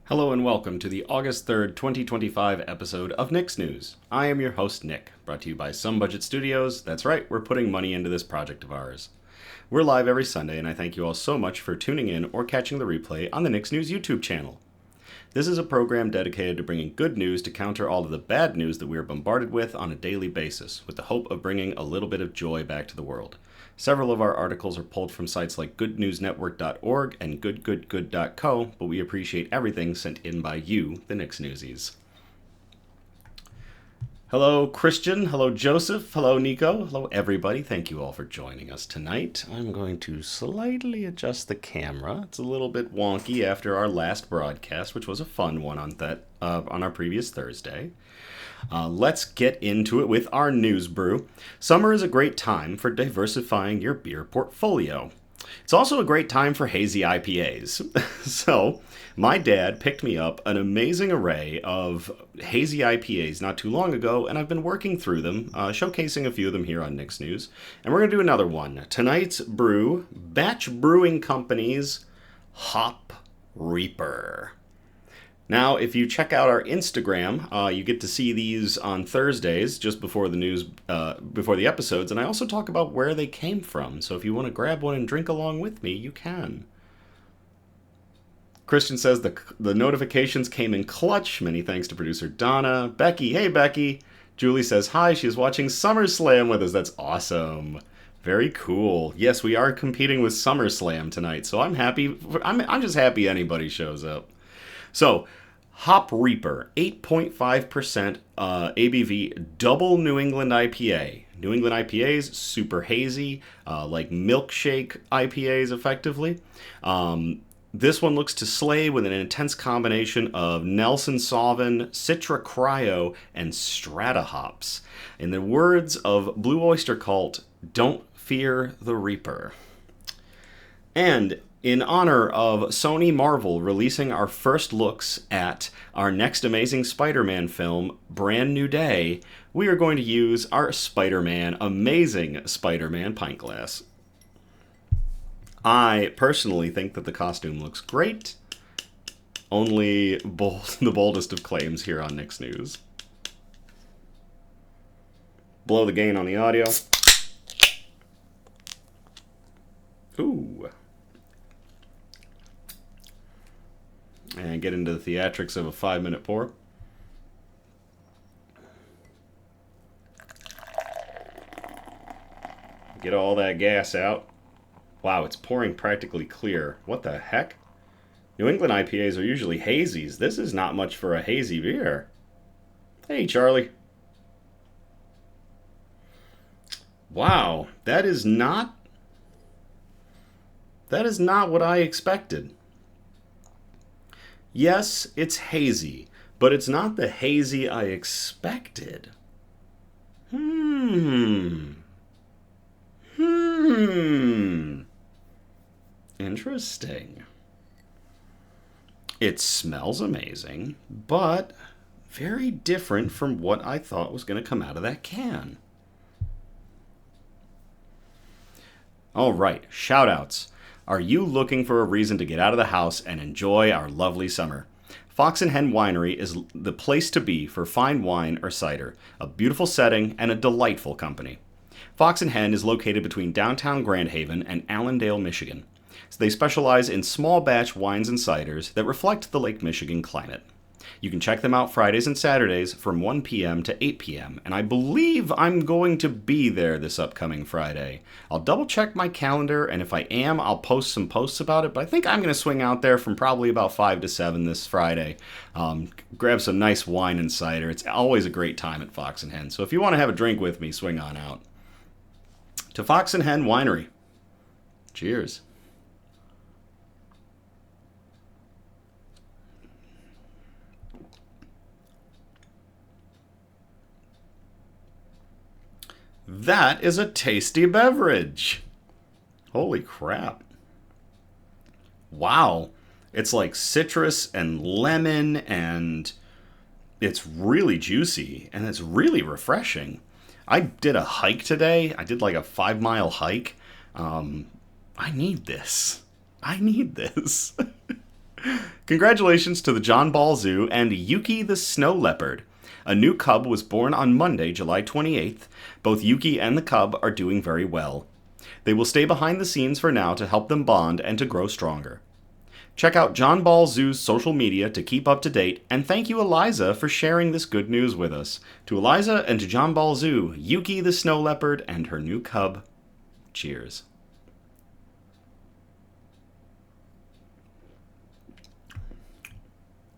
Hello and welcome to the August 3rd, 2025 episode of Nick's News. I am your host, Nick, brought to you by Some Budget Studios. That's right, we're putting money into this project of ours. We're live every Sunday, and I thank you all so much for tuning in or catching the replay on the Nick's News YouTube channel. This is a program dedicated to bringing good news to counter all of the bad news that we are bombarded with on a daily basis, with the hope of bringing a little bit of joy back to the world. Several of our articles are pulled from sites like goodnewsnetwork.org and goodgoodgood.co, but we appreciate everything sent in by you, the Nick's Newsies. Hello, Christian. Hello, Joseph. Hello, Nico. Hello, everybody. Thank you all for joining us tonight. I'm going to slightly adjust the camera. It's a little bit wonky after our last broadcast, which was a fun one on our previous Thursday. Let's get into it with our news brew. Summer is a great time for diversifying your beer portfolio. It's also a great time for hazy IPAs. So, my dad picked me up an amazing array of hazy IPAs not too long ago, and I've been working through them, showcasing a few of them here on Nick's News. And we're going to do another one. Tonight's brew, Batch Brewing Company's Hop Reaper. Now, if you check out our Instagram, you get to see these on Thursdays, just before before the episodes, and I also talk about where they came from. So if you want to grab one and drink along with me, you can. Christian says the notifications came in clutch. Many thanks to producer Donna. Becky, hey Becky. Julie says hi. She's watching SummerSlam with us. That's awesome. Very cool. Yes, we are competing with SummerSlam tonight, so I'm happy. I'm just happy anybody shows up. So, Hop Reaper, 8.5% ABV, double New England IPA. New England IPAs, super hazy, like milkshake IPAs effectively. This one looks to slay with an intense combination of Nelson Sauvin, Citra Cryo, and Strata hops. In the words of Blue Oyster Cult, don't fear the Reaper. And in honor of Sony Marvel releasing our first looks at our next Amazing Spider-Man film, Brand New Day, we are going to use our Amazing Spider-Man pint glass. I personally think that the costume looks great. Only the boldest of claims here on Nick's News. Blow the gain on the audio. Ooh. And get into the theatrics of a 5-minute pour. Get all that gas out. Wow, it's pouring practically clear. What the heck? New England IPAs are usually hazies. This is not much for a hazy beer. Hey, Charlie. Wow, that is not what I expected. Yes, it's hazy, but it's not the hazy I expected. Interesting. It smells amazing, but very different from what I thought was going to come out of that can. All right, shout-outs. Are you looking for a reason to get out of the house and enjoy our lovely summer? Fox and Hen Winery is the place to be for fine wine or cider, a beautiful setting, and a delightful company. Fox and Hen is located between downtown Grand Haven and Allendale, Michigan. So they specialize in small batch wines and ciders that reflect the Lake Michigan climate. You can check them out Fridays and Saturdays from 1 p.m. to 8 p.m., and I believe I'm going to be there this upcoming Friday. I'll double check my calendar, and if I am, I'll post some posts about it, but I think I'm going to swing out there from probably about 5 to 7 this Friday. Grab some nice wine and cider. It's always a great time at Fox and Hen, so if you want to have a drink with me, swing on out. To Fox and Hen Winery. Cheers. That is a tasty beverage. Holy crap. Wow. It's like citrus and lemon, and it's really juicy, and it's really refreshing. I did a hike today. I did like a 5-mile hike. I need this. Congratulations to the John Ball Zoo and Yuki the Snow Leopard. A new cub was born on Monday, July 28th. Both Yuki and the cub are doing very well. They will stay behind the scenes for now to help them bond and to grow stronger. Check out John Ball Zoo's social media to keep up to date, and thank you, Eliza, for sharing this good news with us. To Eliza and to John Ball Zoo, Yuki the Snow Leopard and her new cub, cheers.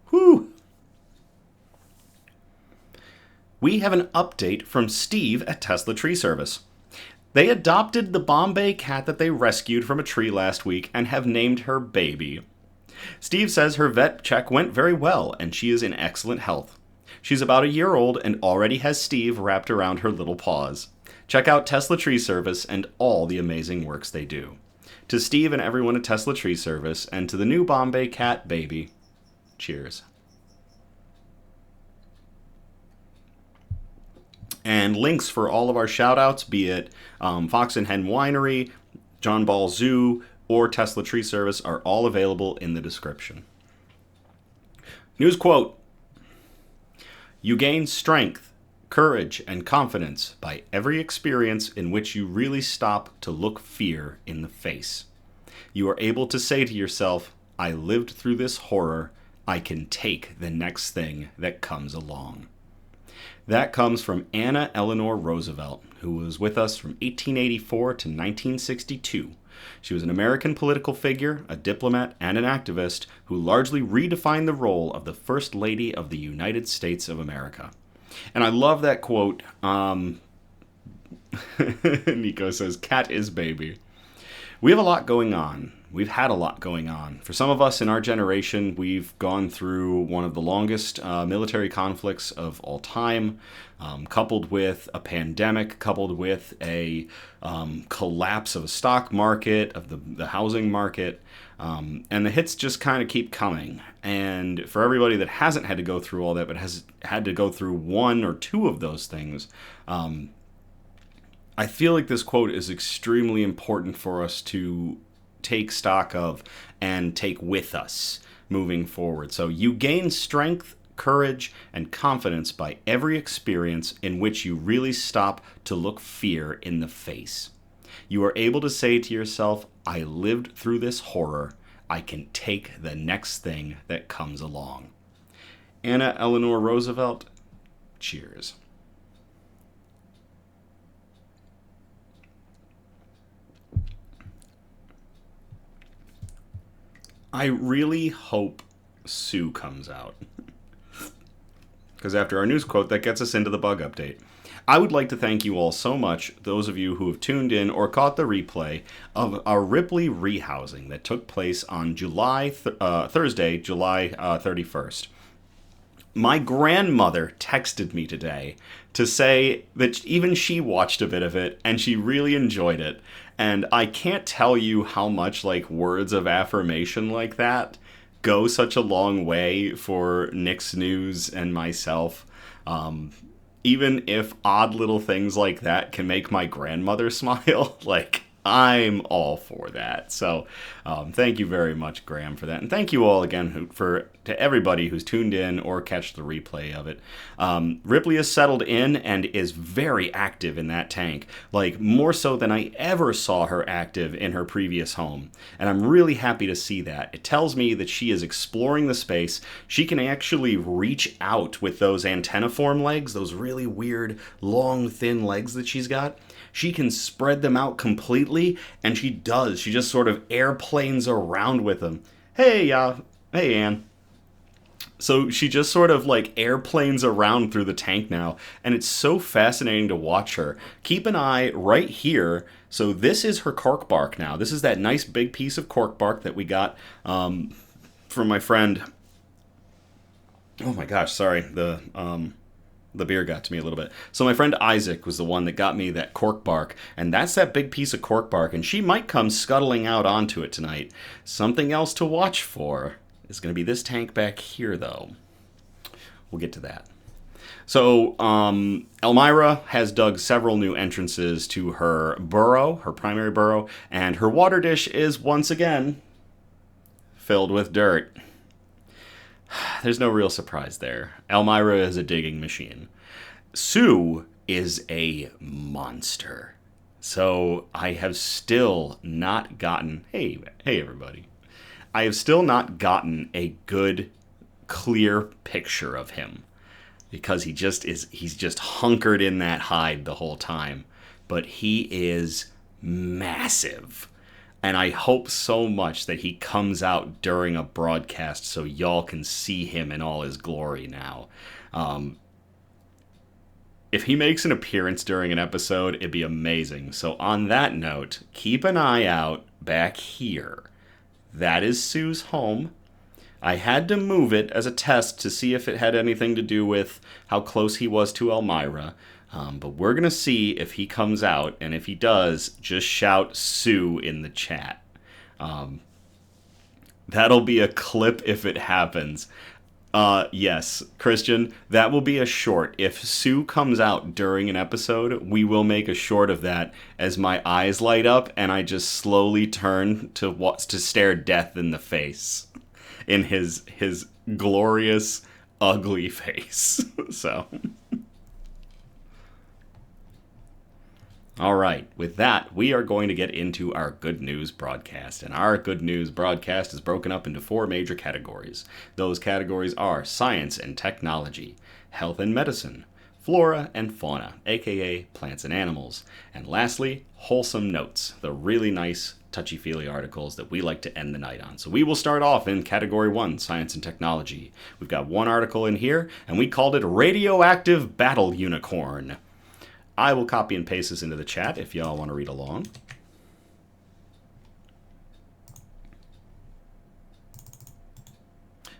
Whew! We have an update from Steve at Tesla Tree Service. They adopted the Bombay cat that they rescued from a tree last week and have named her Baby. Steve says her vet check went very well and she is in excellent health. She's about a year old and already has Steve wrapped around her little paws. Check out Tesla Tree Service and all the amazing works they do. To Steve and everyone at Tesla Tree Service and to the new Bombay cat Baby, cheers. And links for all of our shout-outs, be it Fox and Hen Winery, John Ball Zoo, or Tesla Tree Service, are all available in the description. News quote: You gain strength, courage, and confidence by every experience in which you really stop to look fear in the face. You are able to say to yourself, I lived through this horror. I can take the next thing that comes along. That comes from Anna Eleanor Roosevelt, who was with us from 1884 to 1962. She was an American political figure, a diplomat, and an activist who largely redefined the role of the First Lady of the United States of America. And I love that quote. Nico says, cat is baby. We have a lot going on. We've had a lot going on. For some of us in our generation, we've gone through one of the longest military conflicts of all time, coupled with a pandemic, coupled with a collapse of a stock market, of the housing market, and the hits just kind of keep coming. And for everybody that hasn't had to go through all that, but has had to go through one or two of those things, I feel like this quote is extremely important for us to take stock of and take with us moving forward. So you gain strength, courage, and confidence by every experience in which you really stop to look fear in the face. You are able to say to yourself, I lived through this horror. I can take the next thing that comes along. Anna Eleanor Roosevelt, cheers. I really hope Sue comes out. Because after our news quote, that gets us into the bug update. I would like to thank you all so much, those of you who have tuned in or caught the replay of our Ripley rehousing that took place on Thursday, July 31st. My grandmother texted me today to say that even she watched a bit of it and she really enjoyed it. And I can't tell you how much words of affirmation like that go such a long way for Nick's News and myself. Even if odd little things like that can make my grandmother smile, I'm all for that. So thank you very much, Graham, for that. And thank you all again to everybody who's tuned in or catch the replay of it. Ripley is settled in and is very active in that tank, more so than I ever saw her active in her previous home. And I'm really happy to see that. It tells me that she is exploring the space. She can actually reach out with those antenniform legs, those really weird, long, thin legs that she's got. She can spread them out completely, and she does. She just sort of airplanes around with them. Hey, Ann. So she just sort of airplanes around through the tank now, and it's so fascinating to watch her. Keep an eye right here. So this is her cork bark now. This is that nice big piece of cork bark that we got from my friend. Oh my gosh, sorry. The beer got to me a little bit. So my friend Isaac was the one that got me that cork bark, and that's that big piece of cork bark, and she might come scuttling out onto it tonight. Something else to watch for is going to be this tank back here, though. We'll get to that. So Elmira has dug several new entrances to her burrow, her primary burrow, and her water dish is once again filled with dirt. There's no real surprise there. Elmira is a digging machine. Sue is a monster. So I have still not gotten... Hey, everybody. I have still not gotten a good, clear picture of him. Because he's just hunkered in that hide the whole time. But he is massive. And I hope so much that he comes out during a broadcast so y'all can see him in all his glory now. If he makes an appearance during an episode, it'd be amazing. So on that note, keep an eye out back here. That is Sue's home. I had to move it as a test to see if it had anything to do with how close he was to Elmira. But we're going to see if he comes out, and if he does, just shout Sue in the chat. That'll be a clip if it happens. Yes, Christian, that will be a short. If Sue comes out during an episode, we will make a short of that as my eyes light up and I just slowly turn to stare death in the face. In his glorious, ugly face. So... All right, with that, we are going to get into our Good News broadcast. And our Good News broadcast is broken up into 4 major categories. Those categories are science and technology, health and medicine, flora and fauna, aka plants and animals, and lastly, wholesome notes, the really nice touchy-feely articles that we like to end the night on. So we will start off in category 1, science and technology. We've got one article in here, and we called it Radioactive Battle Unicorn. I will copy and paste this into the chat if y'all want to read along.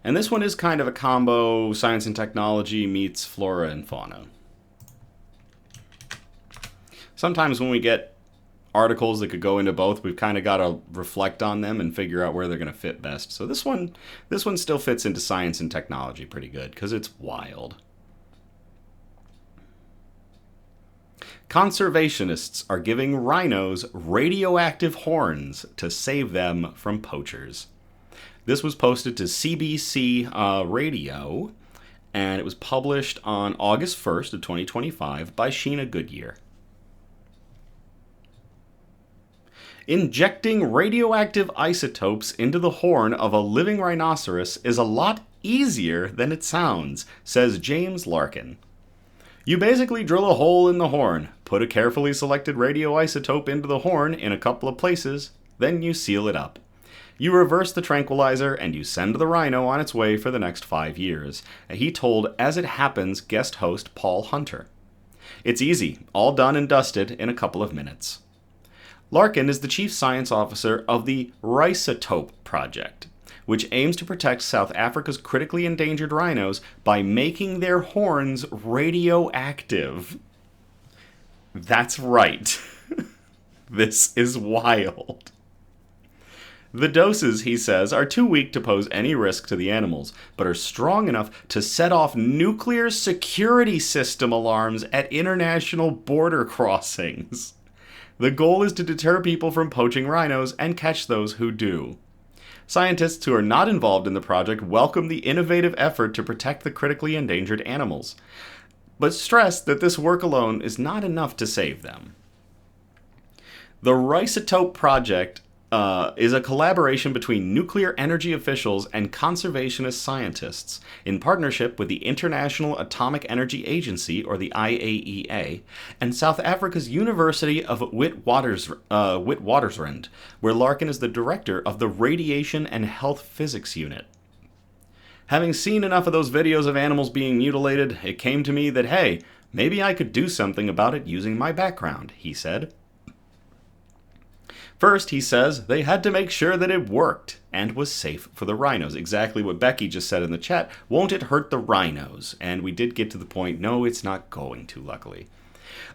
And this one is kind of a combo, science and technology meets flora and fauna. Sometimes when we get articles that could go into both, we've kind of got to reflect on them and figure out where they're going to fit best. So this one still fits into science and technology pretty good because it's wild. Conservationists are giving rhinos radioactive horns to save them from poachers. This was posted to CBC Radio, and it was published on August 1st of 2025 by Sheena Goodyear. Injecting radioactive isotopes into the horn of a living rhinoceros is a lot easier than it sounds, says James Larkin. You basically drill a hole in the horn, put a carefully selected radioisotope into the horn in a couple of places, then you seal it up. You reverse the tranquilizer and you send the rhino on its way for the next 5 years, he told As It Happens guest host Paul Hunter. It's easy, all done and dusted in a couple of minutes. Larkin is the chief science officer of the Rhizotope Project, which aims to protect South Africa's critically endangered rhinos by making their horns radioactive. That's right. This is wild. The doses, he says, are too weak to pose any risk to the animals, but are strong enough to set off nuclear security system alarms at international border crossings. The goal is to deter people from poaching rhinos and catch those who do. Scientists who are not involved in the project welcome the innovative effort to protect the critically endangered animals, but stress that this work alone is not enough to save them. The Rhizotope Project is a collaboration between nuclear energy officials and conservationist scientists in partnership with the International Atomic Energy Agency, or the IAEA, and South Africa's University of Witwatersrand, where Larkin is the director of the Radiation and Health Physics Unit. Having seen enough of those videos of animals being mutilated, it came to me that, hey, maybe I could do something about it using my background, he said. First, he says, they had to make sure that it worked and was safe for the rhinos. Exactly what Becky just said in the chat. Won't it hurt the rhinos? And we did get to the point, no, it's not going to, luckily.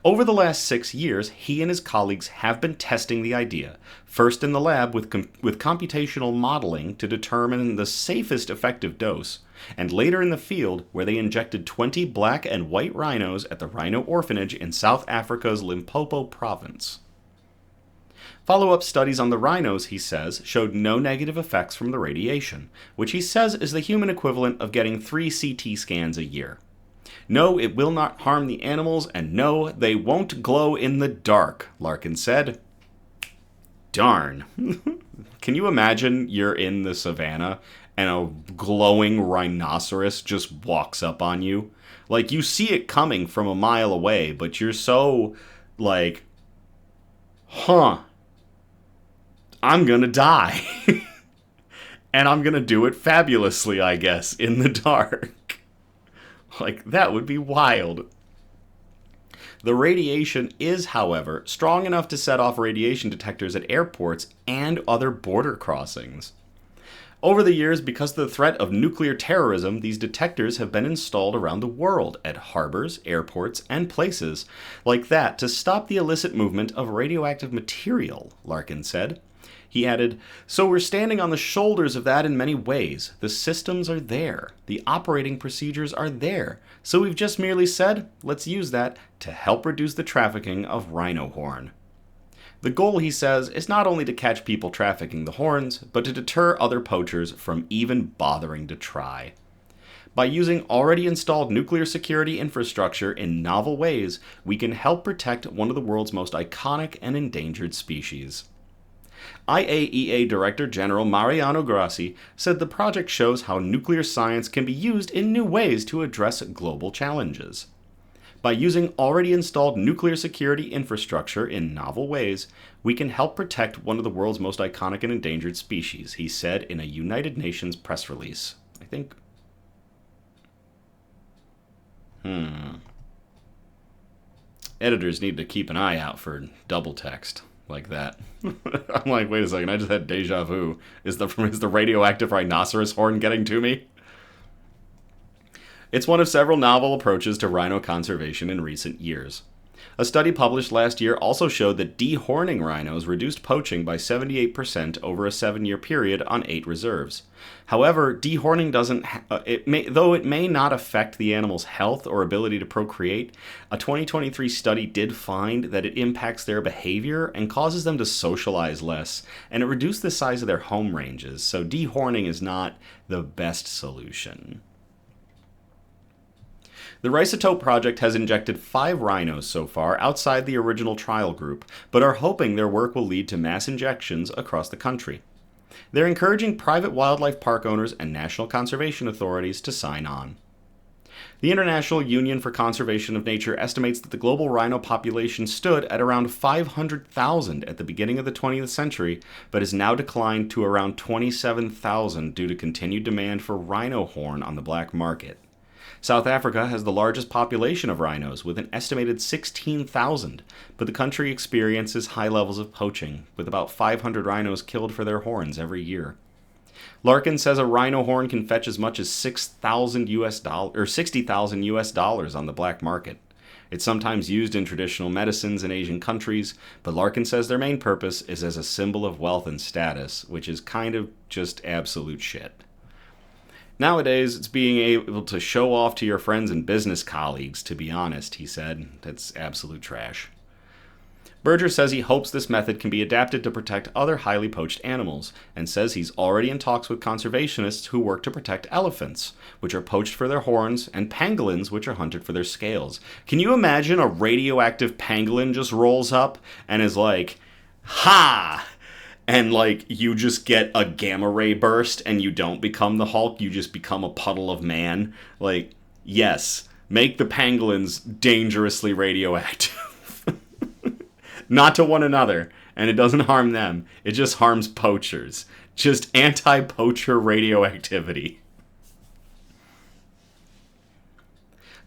Over the last 6 years, he and his colleagues have been testing the idea, first in the lab with computational modeling to determine the safest effective dose, and later in the field where they injected 20 black and white rhinos at the Rhino Orphanage in South Africa's Limpopo province. Follow-up studies on the rhinos, he says, showed no negative effects from the radiation, which he says is the human equivalent of getting 3 CT scans a year. No, it will not harm the animals, and no, they won't glow in the dark, Larkin said. Darn. Can you imagine you're in the savannah and a glowing rhinoceros just walks up on you? Like, you see it coming from a mile away, but you're so, like, I'm gonna die. And I'm gonna do it fabulously, I guess, in the dark. Like, that would be wild. The radiation is, however, strong enough to set off radiation detectors at airports and other border crossings. Over the years, because of the threat of nuclear terrorism, these detectors have been installed around the world at harbors, airports, and places like that to stop the illicit movement of radioactive material, Larkin said. He added, "So we're standing on the shoulders of that in many ways. The systems are there. The operating procedures are there. So we've just merely said, let's use that to help reduce the trafficking of rhino horn." The goal, he says, is not only to catch people trafficking the horns, but to deter other poachers from even bothering to try. By using already installed nuclear security infrastructure in novel ways, we can help protect one of the world's most iconic and endangered species. IAEA Director General Mariano Grassi said the project shows how nuclear science can be used in new ways to address global challenges. By using already installed nuclear security infrastructure in novel ways, we can help protect one of the world's most iconic and endangered species, he said in a United Nations press release. I think... Editors need to keep an eye out for double text like that. I'm like, wait a second, I just had deja vu. Is the radioactive rhinoceros horn getting to me? It's one of several novel approaches to rhino conservation in recent years. A study published last year also showed that dehorning rhinos reduced poaching by 78% over a 7-year period on 8 reserves. However, dehorning though it may not affect the animal's health or ability to procreate, a 2023 study did find that it impacts their behavior and causes them to socialize less, and it reduced the size of their home ranges, so dehorning is not the best solution. The Risotope Project has injected 5 rhinos so far outside the original trial group, but are hoping their work will lead to mass injections across the country. They're encouraging private wildlife park owners and national conservation authorities to sign on. The International Union for Conservation of Nature estimates that the global rhino population stood at around 500,000 at the beginning of the 20th century, but has now declined to around 27,000 due to continued demand for rhino horn on the black market. South Africa has the largest population of rhinos, with an estimated 16,000, but the country experiences high levels of poaching, with about 500 rhinos killed for their horns every year. Larkin says a rhino horn can fetch as much as $60,000 US on the black market. It's sometimes used in traditional medicines in Asian countries, but Larkin says their main purpose is as a symbol of wealth and status, which is kind of just absolute shit. Nowadays, it's being able to show off to your friends and business colleagues, to be honest, he said. That's absolute trash. Berger says he hopes this method can be adapted to protect other highly poached animals, and says he's already in talks with conservationists who work to protect elephants, which are poached for their horns, and pangolins, which are hunted for their scales. Can you imagine a radioactive pangolin just rolls up and is like, ha! And, like, you just get a gamma ray burst and you don't become the Hulk, you just become a puddle of man. Like, yes, make the pangolins dangerously radioactive. Not to one another, and it doesn't harm them. It just harms poachers. Just anti-poacher radioactivity.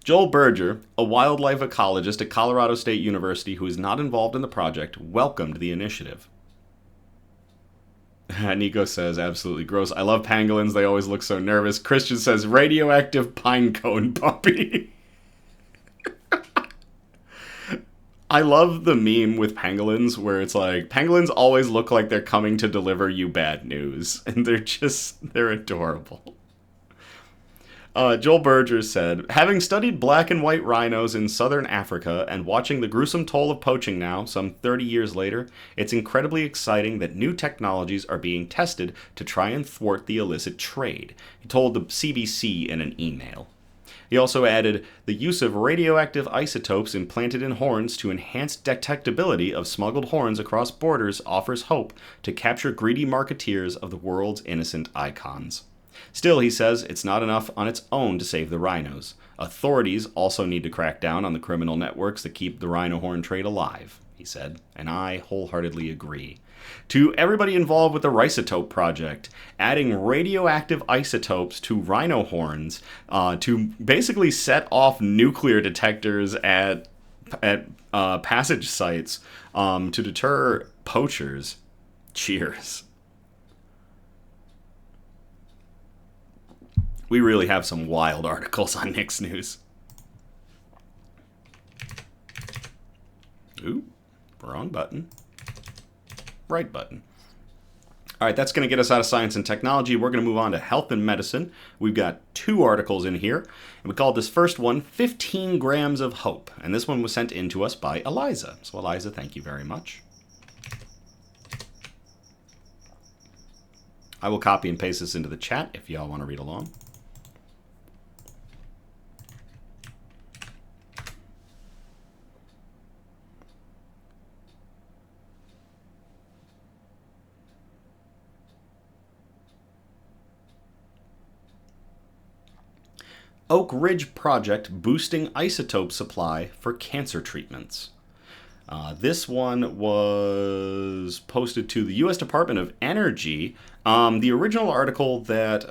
Joel Berger, a wildlife ecologist at Colorado State University who is not involved in the project, welcomed the initiative. Nico says, absolutely gross. I love pangolins. They always look so nervous. Christian says, radioactive pinecone puppy. I love the meme with pangolins where it's like, pangolins always look like they're coming to deliver you bad news. And they're adorable. Joel Berger said, having studied black and white rhinos in southern Africa and watching the gruesome toll of poaching now, some 30 years later, it's incredibly exciting that new technologies are being tested to try and thwart the illicit trade, he told the CBC in an email. He also added, the use of radioactive isotopes implanted in horns to enhance detectability of smuggled horns across borders offers hope to capture greedy marketeers of the world's innocent icons. Still, he says, it's not enough on its own to save the rhinos. Authorities also need to crack down on the criminal networks that keep the rhino horn trade alive, he said, and I wholeheartedly agree. To everybody involved with the Rhizotope project, adding radioactive isotopes to rhino horns to basically set off nuclear detectors at passage sites to deter poachers. Cheers. We really have some wild articles on Nick's News. Ooh, wrong button. Right button. All right, that's going to get us out of science and technology. We're going to move on to health and medicine. We've got 2 articles in here, and we called this first one 15 Grams of Hope. And this one was sent in to us by Eliza. So Eliza, thank you very much. I will copy and paste this into the chat if y'all want to read along. Oak Ridge Project boosting isotope supply for cancer treatments. This one was posted to the U.S. Department of Energy. The original article that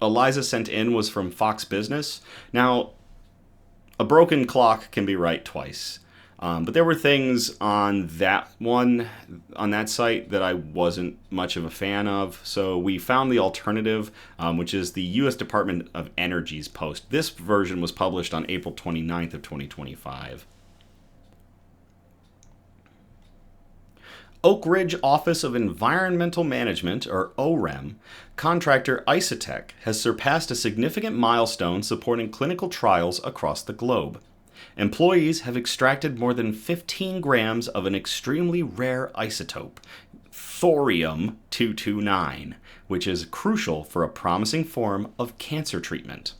Eliza sent in was from Fox Business. Now, a broken clock can be right twice. But there were things on that one, on that site, that I wasn't much of a fan of. So we found the alternative, which is the U.S. Department of Energy's post. This version was published on April 29th of 2025. Oak Ridge Office of Environmental Management, or OREM, contractor Isotech has surpassed a significant milestone supporting clinical trials across the globe. Employees have extracted more than 15 grams of an extremely rare isotope, thorium-229, which is crucial for a promising form of cancer treatment.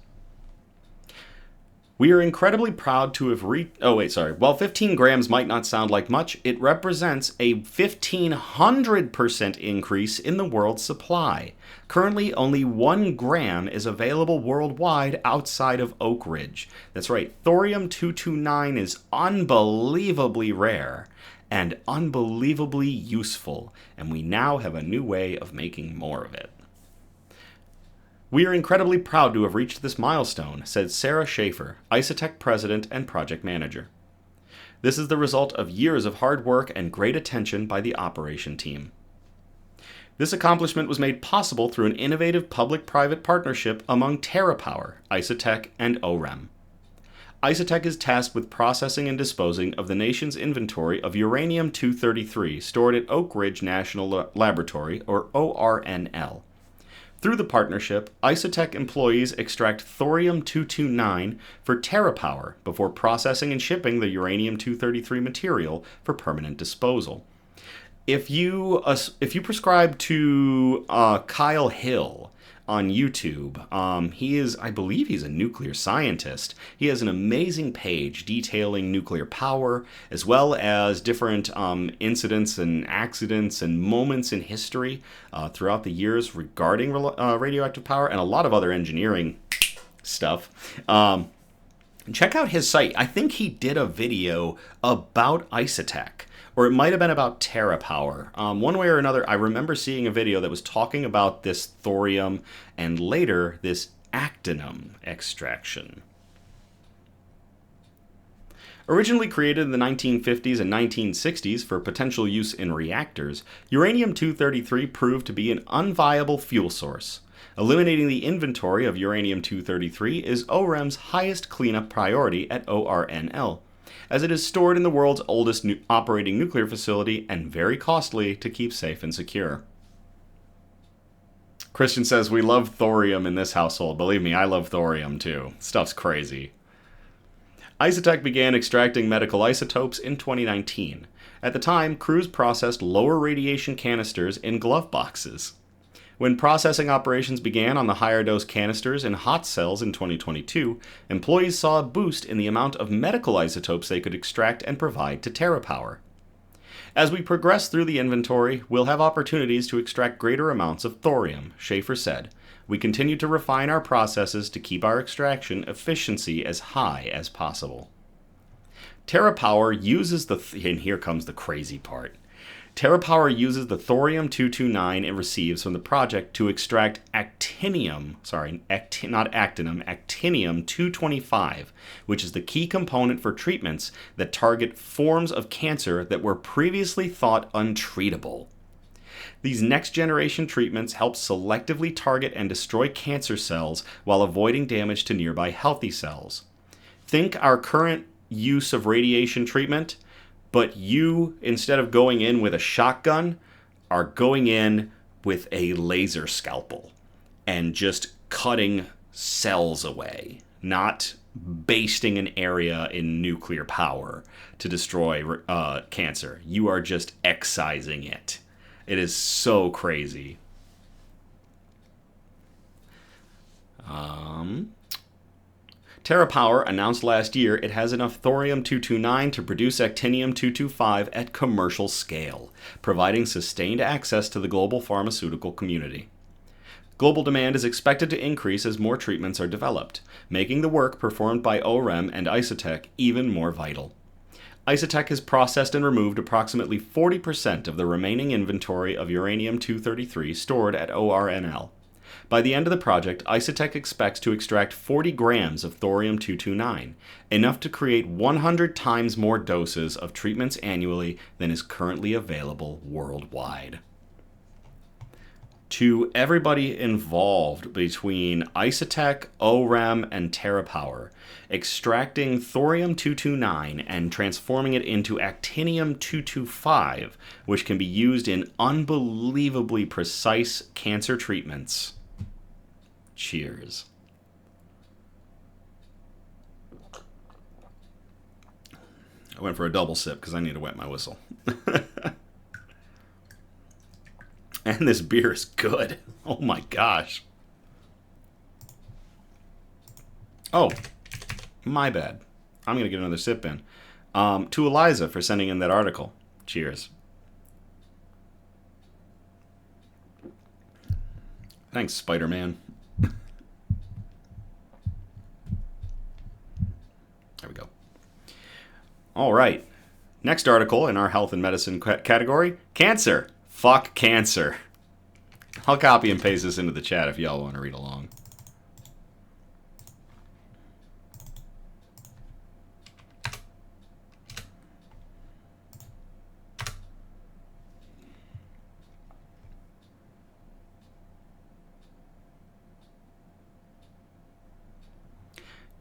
We are incredibly proud to have While 15 grams might not sound like much, it represents a 1,500% increase in the world's supply. Currently, only 1 gram is available worldwide outside of Oak Ridge. That's right, thorium-229 is unbelievably rare and unbelievably useful, and we now have a new way of making more of it. We are incredibly proud to have reached this milestone, said Sarah Schaefer, Isotech president and project manager. This is the result of years of hard work and great attention by the operation team. This accomplishment was made possible through an innovative public-private partnership among TerraPower, Isotech, and OREM. Isotech is tasked with processing and disposing of the nation's inventory of uranium-233 stored at Oak Ridge National Laboratory, or ORNL. Through the partnership, Isotech employees extract thorium-229 for TerraPower before processing and shipping the uranium-233 material for permanent disposal. If you prescribe to Kyle Hill on YouTube, I believe he's a nuclear scientist. He has an amazing page detailing nuclear power, as well as different incidents and accidents and moments in history throughout the years regarding radioactive power, and a lot of other engineering stuff. Check out his site. I think he did a video about Isotech, or it might have been about TerraPower. One way or another, I remember seeing a video that was talking about this thorium and later this actinium extraction. Originally created in the 1950s and 1960s for potential use in reactors, uranium-233 proved to be an unviable fuel source. Eliminating the inventory of uranium-233 is OREM's highest cleanup priority at ORNL, as it is stored in the world's oldest operating nuclear facility and very costly to keep safe and secure. Christian says, we love thorium in this household. Believe me, I love thorium too. Stuff's crazy. Isotech began extracting medical isotopes in 2019. At the time, crews processed lower radiation canisters in glove boxes. When processing operations began on the higher dose canisters in hot cells in 2022, employees saw a boost in the amount of medical isotopes they could extract and provide to TerraPower. As we progress through the inventory, we'll have opportunities to extract greater amounts of thorium, Schaefer said. We continue to refine our processes to keep our extraction efficiency as high as possible. TerraPower uses and here comes the crazy part. TerraPower uses the thorium-229 it receives from the project to extract actinium-225, which is the key component for treatments that target forms of cancer that were previously thought untreatable. These next-generation treatments help selectively target and destroy cancer cells while avoiding damage to nearby healthy cells. Think our current use of radiation treatment, but you, instead of going in with a shotgun, are going in with a laser scalpel and just cutting cells away, not basting an area in nuclear power to destroy cancer. You are just excising it. It is so crazy. TerraPower announced last year it has enough thorium-229 to produce actinium-225 at commercial scale, providing sustained access to the global pharmaceutical community. Global demand is expected to increase as more treatments are developed, making the work performed by OREM and Isotech even more vital. Isotech has processed and removed approximately 40% of the remaining inventory of uranium-233 stored at ORNL. By the end of the project, Isotech expects to extract 40 grams of thorium-229, enough to create 100 times more doses of treatments annually than is currently available worldwide. To everybody involved between Isotech, OREM, and TerraPower, extracting thorium-229 and transforming it into actinium-225, which can be used in unbelievably precise cancer treatments. Cheers. I went for a double sip because I need to wet my whistle. And this beer is good. Oh my gosh. Oh, my bad. I'm going to get another sip in. To Eliza for sending in that article. Cheers. Thanks, Spider-Man. There we go. All right. Next article in our health and medicine category, cancer. Fuck cancer. I'll copy and paste this into the chat if y'all want to read along.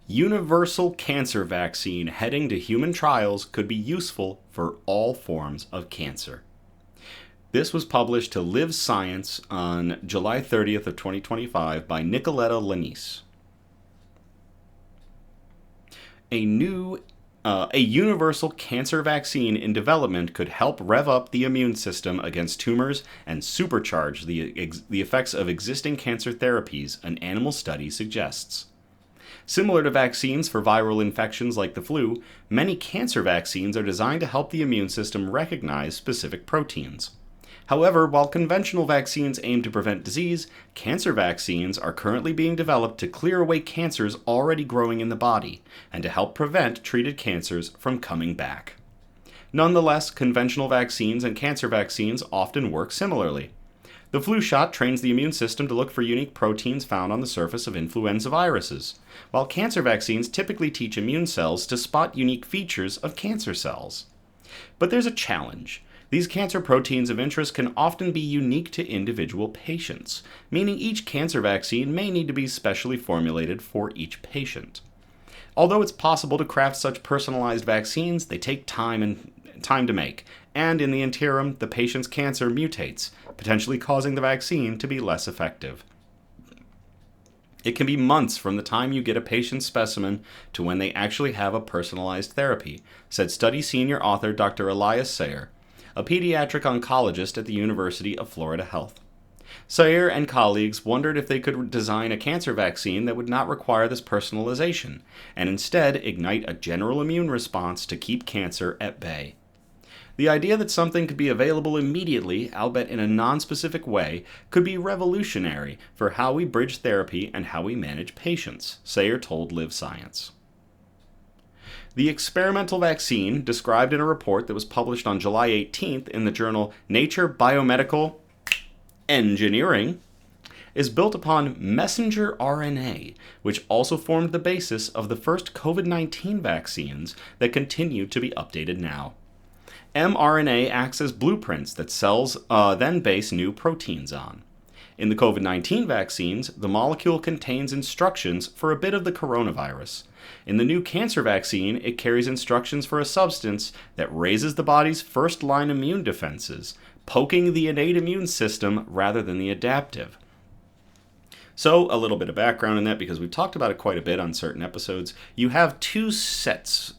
Universal cancer vaccine heading to human trials could be useful for all forms of cancer. This was published to Live Science on July 30th of 2025 by Nicoletta Lanise. A universal cancer vaccine in development could help rev up the immune system against tumors and supercharge the effects of existing cancer therapies, an animal study suggests. Similar to vaccines for viral infections like the flu, many cancer vaccines are designed to help the immune system recognize specific proteins. However, while conventional vaccines aim to prevent disease, cancer vaccines are currently being developed to clear away cancers already growing in the body and to help prevent treated cancers from coming back. Nonetheless, conventional vaccines and cancer vaccines often work similarly. The flu shot trains the immune system to look for unique proteins found on the surface of influenza viruses, while cancer vaccines typically teach immune cells to spot unique features of cancer cells. But there's a challenge. These cancer proteins of interest can often be unique to individual patients, meaning each cancer vaccine may need to be specially formulated for each patient. Although it's possible to craft such personalized vaccines, they take time to make, and in the interim, the patient's cancer mutates, potentially causing the vaccine to be less effective. It can be months from the time you get a patient's specimen to when they actually have a personalized therapy, said study senior author Dr. Elias Sayer, a pediatric oncologist at the University of Florida Health. Sayer and colleagues wondered if they could design a cancer vaccine that would not require this personalization, and instead ignite a general immune response to keep cancer at bay. The idea that something could be available immediately, albeit in a non-specific way, could be revolutionary for how we bridge therapy and how we manage patients, Sayer told Live Science. The experimental vaccine, described in a report that was published on July 18th in the journal Nature Biomedical Engineering, is built upon messenger RNA, which also formed the basis of the first COVID-19 vaccines that continue to be updated now. mRNA acts as blueprints that cells then base new proteins on. In the COVID-19 vaccines, the molecule contains instructions for a bit of the coronavirus. In the new cancer vaccine, it carries instructions for a substance that raises the body's first-line immune defenses, poking the innate immune system rather than the adaptive. So, a little bit of background in that, because we've talked about it quite a bit on certain episodes. You have two steps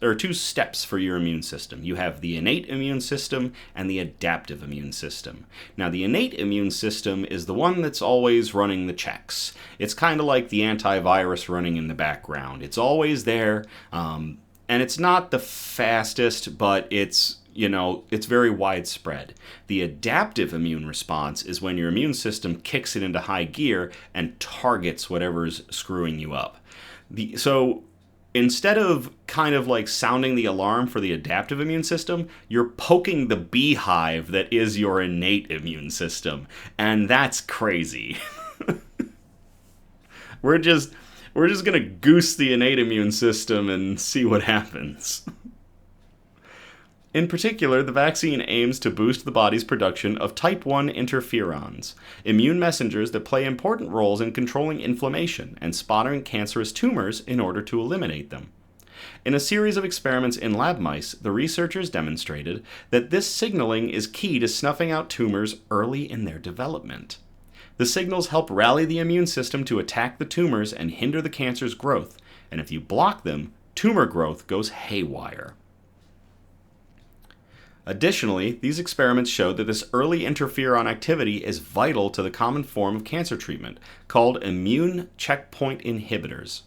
for your immune system. You have the innate immune system and the adaptive immune system. Now, the innate immune system is the one that's always running the checks. It's kind of like the antivirus running in the background. It's always there, and it's not the fastest, but it's very widespread. The adaptive immune response is when your immune system kicks it into high gear and targets whatever's screwing you up. So instead of kind of like sounding the alarm for the adaptive immune system, you're poking the beehive that is your innate immune system. And that's crazy. We're just going to goose the innate immune system and see what happens. In particular, the vaccine aims to boost the body's production of type 1 interferons, immune messengers that play important roles in controlling inflammation and spotting cancerous tumors in order to eliminate them. In a series of experiments in lab mice, the researchers demonstrated that this signaling is key to snuffing out tumors early in their development. The signals help rally the immune system to attack the tumors and hinder the cancer's growth, and if you block them, tumor growth goes haywire. Additionally, these experiments showed that this early interferon activity is vital to the common form of cancer treatment, called immune checkpoint inhibitors.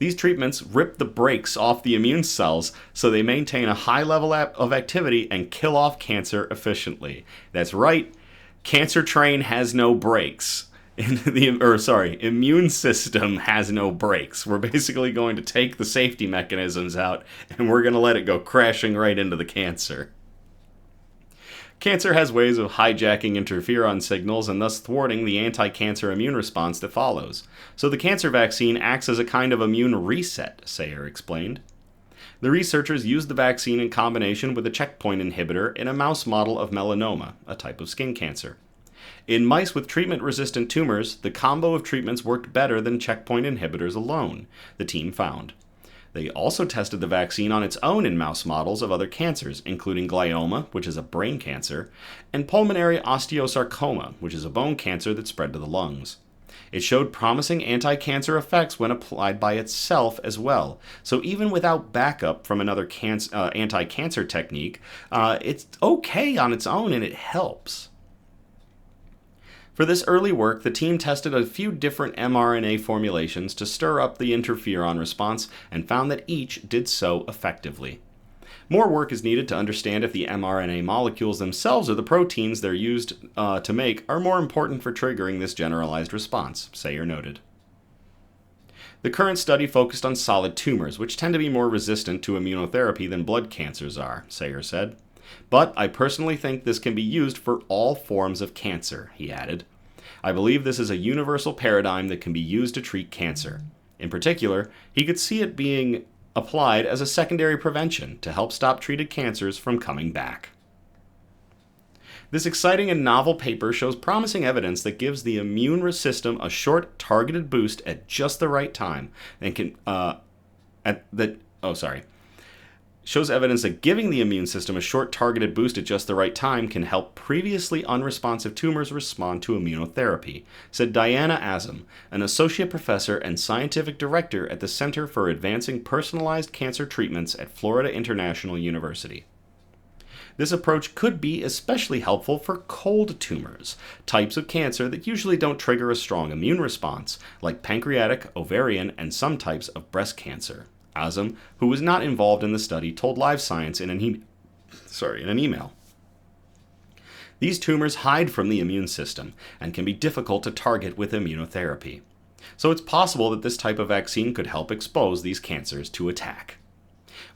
These treatments rip the brakes off the immune cells so they maintain a high level of activity and kill off cancer efficiently. That's right, cancer train has no brakes. Immune system has no brakes. We're basically going to take the safety mechanisms out and we're going to let it go crashing right into the cancer. Cancer has ways of hijacking interferon signals and thus thwarting the anti-cancer immune response that follows. So the cancer vaccine acts as a kind of immune reset, Sayer explained. The researchers used the vaccine in combination with a checkpoint inhibitor in a mouse model of melanoma, a type of skin cancer. In mice with treatment-resistant tumors, the combo of treatments worked better than checkpoint inhibitors alone, the team found. They also tested the vaccine on its own in mouse models of other cancers, including glioma, which is a brain cancer, and pulmonary osteosarcoma, which is a bone cancer that spread to the lungs. It showed promising anti-cancer effects when applied by itself as well. So even without backup from another anti-cancer technique, it's okay on its own and it helps. For this early work, the team tested a few different mRNA formulations to stir up the interferon response and found that each did so effectively. More work is needed to understand if the mRNA molecules themselves or the proteins they're used to make are more important for triggering this generalized response, Sayer noted. The current study focused on solid tumors, which tend to be more resistant to immunotherapy than blood cancers are, Sayer said. But I personally think this can be used for all forms of cancer, he added. I believe this is a universal paradigm that can be used to treat cancer. In particular, he could see it being applied as a secondary prevention to help stop treated cancers from coming back. This exciting and novel paper shows promising evidence that gives the immune system a short, targeted boost at just the right time and can shows evidence that giving the immune system a short targeted boost at just the right time can help previously unresponsive tumors respond to immunotherapy, said Diana Azam, an associate professor and scientific director at the Center for Advancing Personalized Cancer Treatments at Florida International University. This approach could be especially helpful for cold tumors, types of cancer that usually don't trigger a strong immune response, like pancreatic, ovarian, and some types of breast cancer. Azam, who was not involved in the study, told Live Science in an email. These tumors hide from the immune system and can be difficult to target with immunotherapy. So it's possible that this type of vaccine could help expose these cancers to attack.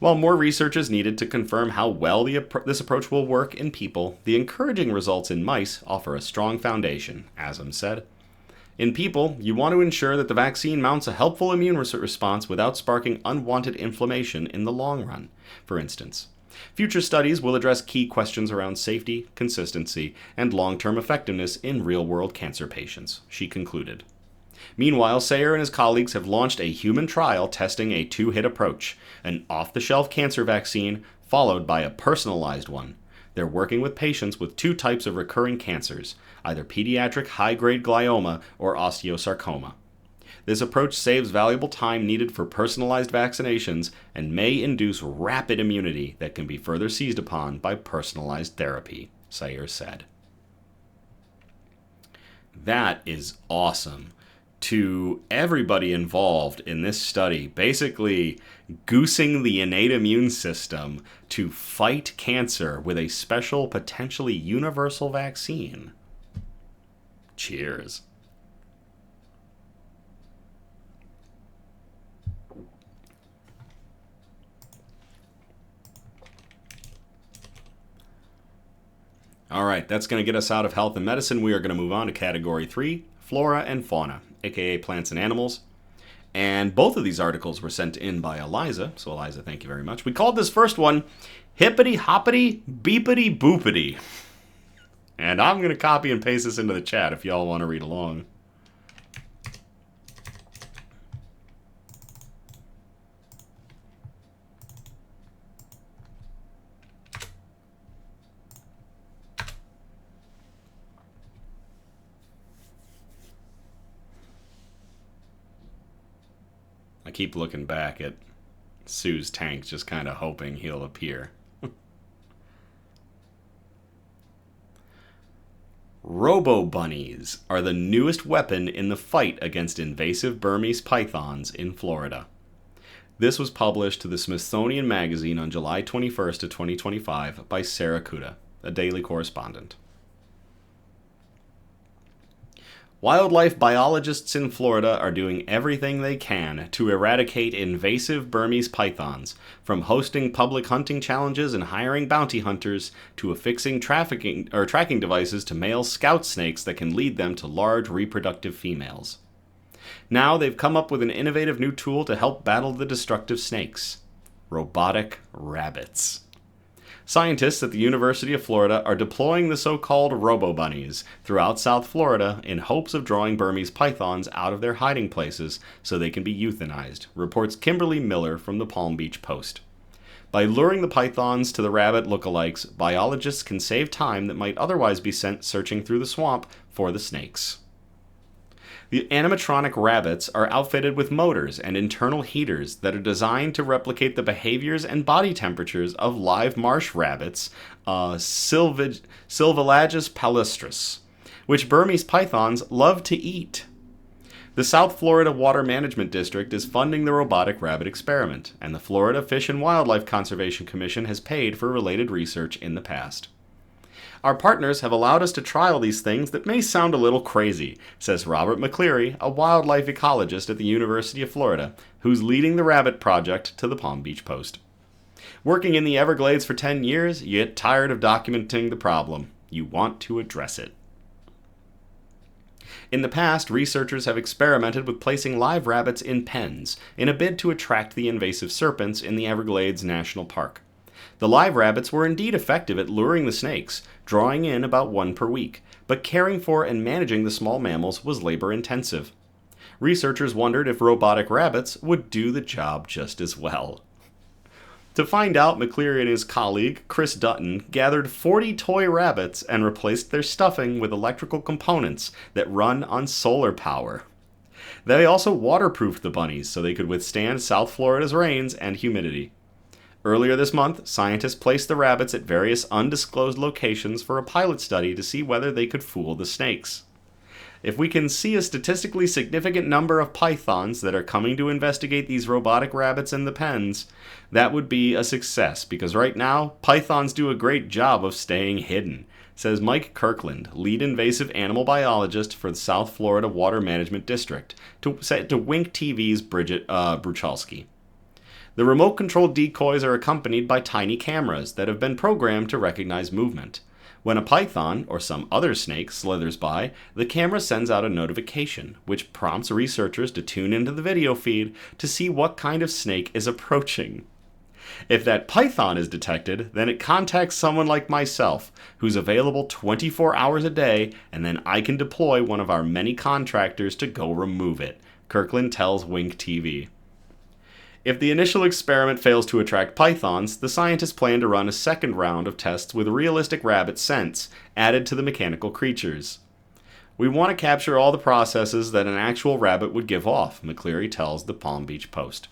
While more research is needed to confirm how well this approach will work in people, the encouraging results in mice offer a strong foundation, Azam said. In people, you want to ensure that the vaccine mounts a helpful immune response without sparking unwanted inflammation in the long run, for instance. Future studies will address key questions around safety, consistency, and long-term effectiveness in real-world cancer patients, she concluded. Meanwhile, Sayer and his colleagues have launched a human trial testing a two-hit approach, an off-the-shelf cancer vaccine followed by a personalized one. They're working with patients with two types of recurring cancers, either pediatric high-grade glioma or osteosarcoma. This approach saves valuable time needed for personalized vaccinations and may induce rapid immunity that can be further seized upon by personalized therapy, Sayer said. That is awesome. To everybody involved in this study, basically goosing the innate immune system to fight cancer with a special, potentially universal vaccine. Cheers. All right, that's going to get us out of health and medicine. We are going to move on to category 3, flora and fauna, aka plants and animals. And both of these articles were sent in by Eliza. So Eliza, thank you very much. We called this first one Hippity Hoppity Beepity Boopity. And I'm going to copy and paste this into the chat if y'all want to read along. I keep looking back at Sue's tank, just kind of hoping he'll appear. Robo-bunnies are the newest weapon in the fight against invasive Burmese pythons in Florida. This was published to the Smithsonian Magazine on July 21st of 2025 by Sarah Kuda, a daily correspondent. Wildlife biologists in Florida are doing everything they can to eradicate invasive Burmese pythons, from hosting public hunting challenges and hiring bounty hunters to affixing tracking devices to male scout snakes that can lead them to large reproductive females. Now they've come up with an innovative new tool to help battle the destructive snakes: robotic rabbits. Scientists at the University of Florida are deploying the so-called robo-bunnies throughout South Florida in hopes of drawing Burmese pythons out of their hiding places so they can be euthanized, reports Kimberly Miller from the Palm Beach Post. By luring the pythons to the rabbit lookalikes, biologists can save time that might otherwise be sent searching through the swamp for the snakes. The animatronic rabbits are outfitted with motors and internal heaters that are designed to replicate the behaviors and body temperatures of live marsh rabbits, Sylvilagus palustris, which Burmese pythons love to eat. The South Florida Water Management District is funding the robotic rabbit experiment, and the Florida Fish and Wildlife Conservation Commission has paid for related research in the past. Our partners have allowed us to trial these things that may sound a little crazy, says Robert McCleary, a wildlife ecologist at the University of Florida, who's leading the rabbit project to the Palm Beach Post. Working in the Everglades for 10 years, you get tired of documenting the problem. You want to address it. In the past, researchers have experimented with placing live rabbits in pens in a bid to attract the invasive serpents in the Everglades National Park. The live rabbits were indeed effective at luring the snakes, drawing in about one per week, but caring for and managing the small mammals was labor-intensive. Researchers wondered if robotic rabbits would do the job just as well. To find out, McCleary and his colleague, Chris Dutton, gathered 40 toy rabbits and replaced their stuffing with electrical components that run on solar power. They also waterproofed the bunnies so they could withstand South Florida's rains and humidity. Earlier this month, scientists placed the rabbits at various undisclosed locations for a pilot study to see whether they could fool the snakes. If we can see a statistically significant number of pythons that are coming to investigate these robotic rabbits in the pens, that would be a success, because right now, pythons do a great job of staying hidden, says Mike Kirkland, lead invasive animal biologist for the South Florida Water Management District, to Wink TV's Bridget Bruchalski. The remote-controlled decoys are accompanied by tiny cameras that have been programmed to recognize movement. When a python, or some other snake, slithers by, the camera sends out a notification, which prompts researchers to tune into the video feed to see what kind of snake is approaching. If that python is detected, then it contacts someone like myself, who's available 24 hours a day, and then I can deploy one of our many contractors to go remove it, Kirkland tells Wink TV. If the initial experiment fails to attract pythons, the scientists plan to run a second round of tests with realistic rabbit scents added to the mechanical creatures. We want to capture all the processes that an actual rabbit would give off, McCleary tells the Palm Beach Post.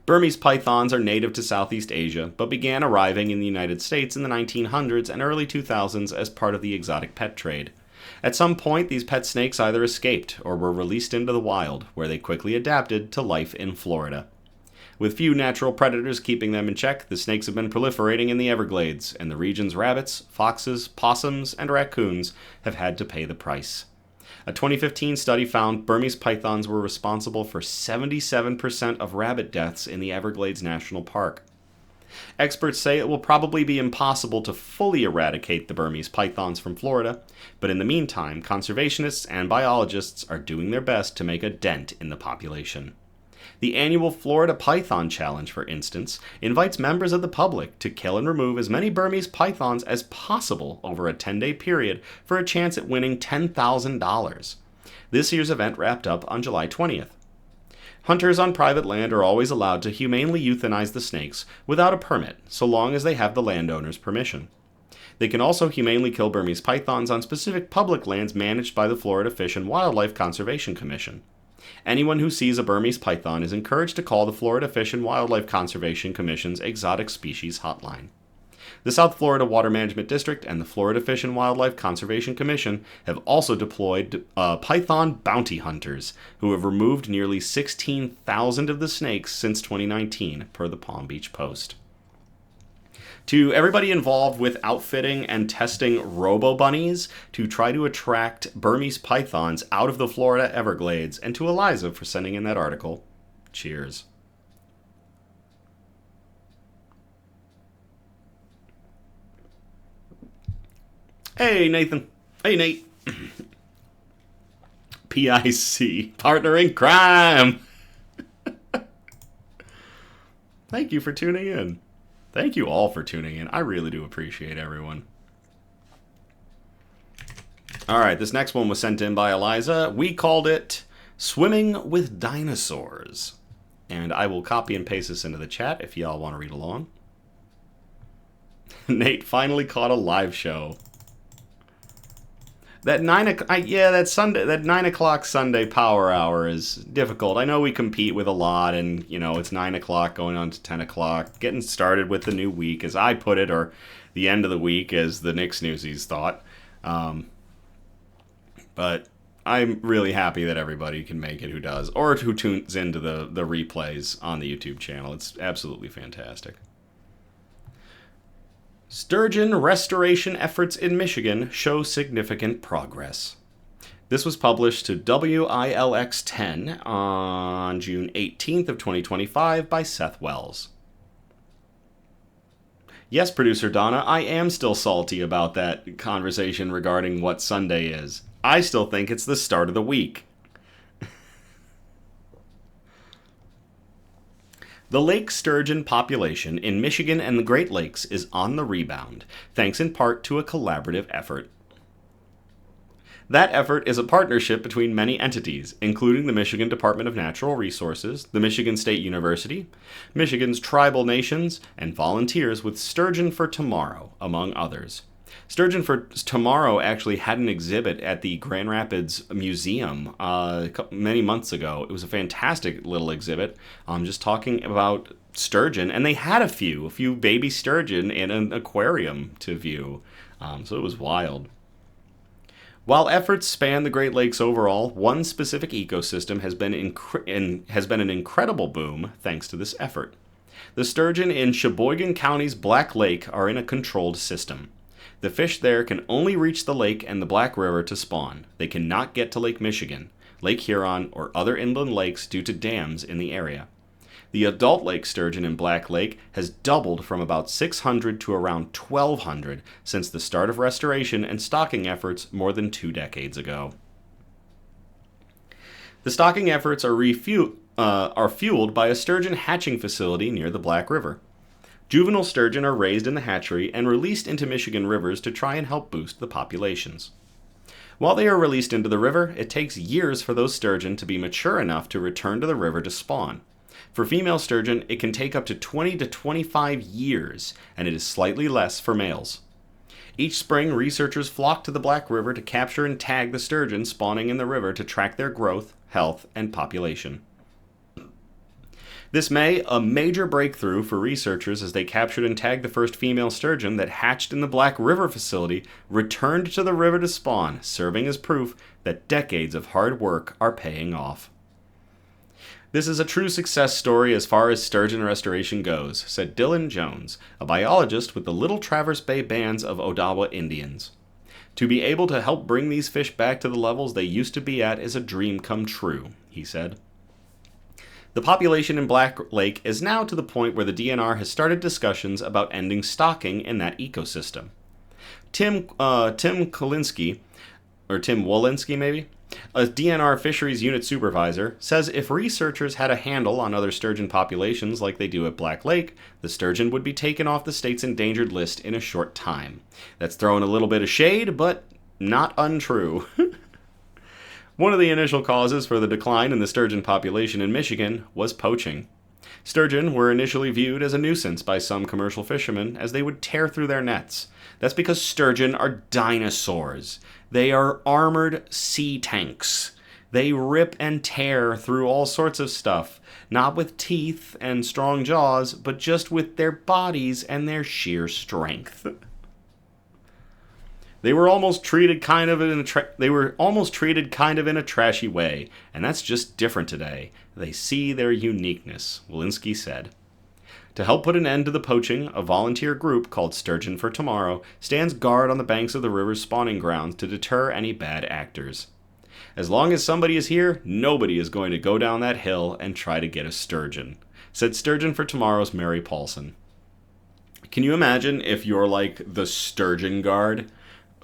Burmese pythons are native to Southeast Asia, but began arriving in the United States in the 1900s and early 2000s as part of the exotic pet trade. At some point, these pet snakes either escaped or were released into the wild, where they quickly adapted to life in Florida. With few natural predators keeping them in check, the snakes have been proliferating in the Everglades, and the region's rabbits, foxes, possums, and raccoons have had to pay the price. A 2015 study found Burmese pythons were responsible for 77% of rabbit deaths in the Everglades National Park. Experts say it will probably be impossible to fully eradicate the Burmese pythons from Florida, but in the meantime, conservationists and biologists are doing their best to make a dent in the population. The annual Florida Python Challenge, for instance, invites members of the public to kill and remove as many Burmese pythons as possible over a 10-day period for a chance at winning $10,000. This year's event wrapped up on July 20th. Hunters on private land are always allowed to humanely euthanize the snakes without a permit, so long as they have the landowner's permission. They can also humanely kill Burmese pythons on specific public lands managed by the Florida Fish and Wildlife Conservation Commission. Anyone who sees a Burmese python is encouraged to call the Florida Fish and Wildlife Conservation Commission's Exotic Species Hotline. The South Florida Water Management District and the Florida Fish and Wildlife Conservation Commission have also deployed python bounty hunters, who have removed nearly 16,000 of the snakes since 2019, per the Palm Beach Post. To everybody involved with outfitting and testing robo-bunnies to try to attract Burmese pythons out of the Florida Everglades, and to Eliza for sending in that article, cheers. Hey, Nathan. Hey, Nate. PIC, partner in crime. Thank you for tuning in. Thank you all for tuning in. I really do appreciate everyone. All right, this next one was sent in by Eliza. We called it Swimming with Dinosaurs. And I will copy and paste this into the chat if y'all want to read along. Nate finally caught a live show. That 9 o'clock Sunday power hour is difficult. I know we compete with a lot, and it's 9 o'clock going on to 10 o'clock, getting started with the new week, as I put it, or the end of the week, as the Knicks newsies thought. But I'm really happy that everybody can make it who does, or who tunes into the replays on the YouTube channel. It's absolutely fantastic. Sturgeon restoration efforts in Michigan show significant progress. This was published to WILX 10 on June 18th of 2025 by Seth Wells. Yes, producer Donna, I am still salty about that conversation regarding what Sunday is. I still think it's the start of the week. The lake sturgeon population in Michigan and the Great Lakes is on the rebound, thanks in part to a collaborative effort. That effort is a partnership between many entities, including the Michigan Department of Natural Resources, the Michigan State University, Michigan's tribal nations, and volunteers with Sturgeon for Tomorrow, among others. Sturgeon for Tomorrow actually had an exhibit at the Grand Rapids Museum many months ago. It was a fantastic little exhibit, just talking about sturgeon, and they had a few baby sturgeon in an aquarium to view. So it was wild. While efforts span the Great Lakes overall, one specific ecosystem has been an incredible boom thanks to this effort. The sturgeon in Sheboygan County's Black Lake are in a controlled system. The fish there can only reach the lake and the Black River to spawn. They cannot get to Lake Michigan, Lake Huron, or other inland lakes due to dams in the area. The adult lake sturgeon in Black Lake has doubled from about 600 to around 1,200 since the start of restoration and stocking efforts more than 2 decades ago. The stocking efforts are fueled by a sturgeon hatching facility near the Black River. Juvenile sturgeon are raised in the hatchery and released into Michigan rivers to try and help boost the populations. While they are released into the river, it takes years for those sturgeon to be mature enough to return to the river to spawn. For female sturgeon, it can take up to 20 to 25 years, and it is slightly less for males. Each spring, researchers flock to the Black River to capture and tag the sturgeon spawning in the river to track their growth, health, and population. This May, a major breakthrough for researchers as they captured and tagged the first female sturgeon that hatched in the Black River facility returned to the river to spawn, serving as proof that decades of hard work are paying off. This is a true success story as far as sturgeon restoration goes, said Dylan Jones, a biologist with the Little Traverse Bay bands of Odawa Indians. To be able to help bring these fish back to the levels they used to be at is a dream come true, he said. The population in Black Lake is now to the point where the DNR has started discussions about ending stocking in that ecosystem. Tim Wolinski, a DNR fisheries unit supervisor, says if researchers had a handle on other sturgeon populations like they do at Black Lake, the sturgeon would be taken off the state's endangered list in a short time. That's throwing a little bit of shade, but not untrue. One of the initial causes for the decline in the sturgeon population in Michigan was poaching. Sturgeon were initially viewed as a nuisance by some commercial fishermen as they would tear through their nets. That's because sturgeon are dinosaurs. They are armored sea tanks. They rip and tear through all sorts of stuff, not with teeth and strong jaws, but just with their bodies and their sheer strength. They were almost treated kind of in a trashy way, and that's just different today. They see their uniqueness, Wolinski said. To help put an end to the poaching, a volunteer group called Sturgeon for Tomorrow stands guard on the banks of the river's spawning grounds to deter any bad actors. As long as somebody is here, nobody is going to go down that hill and try to get a sturgeon, said Sturgeon for Tomorrow's Mary Paulson. Can you imagine if you're like the sturgeon guard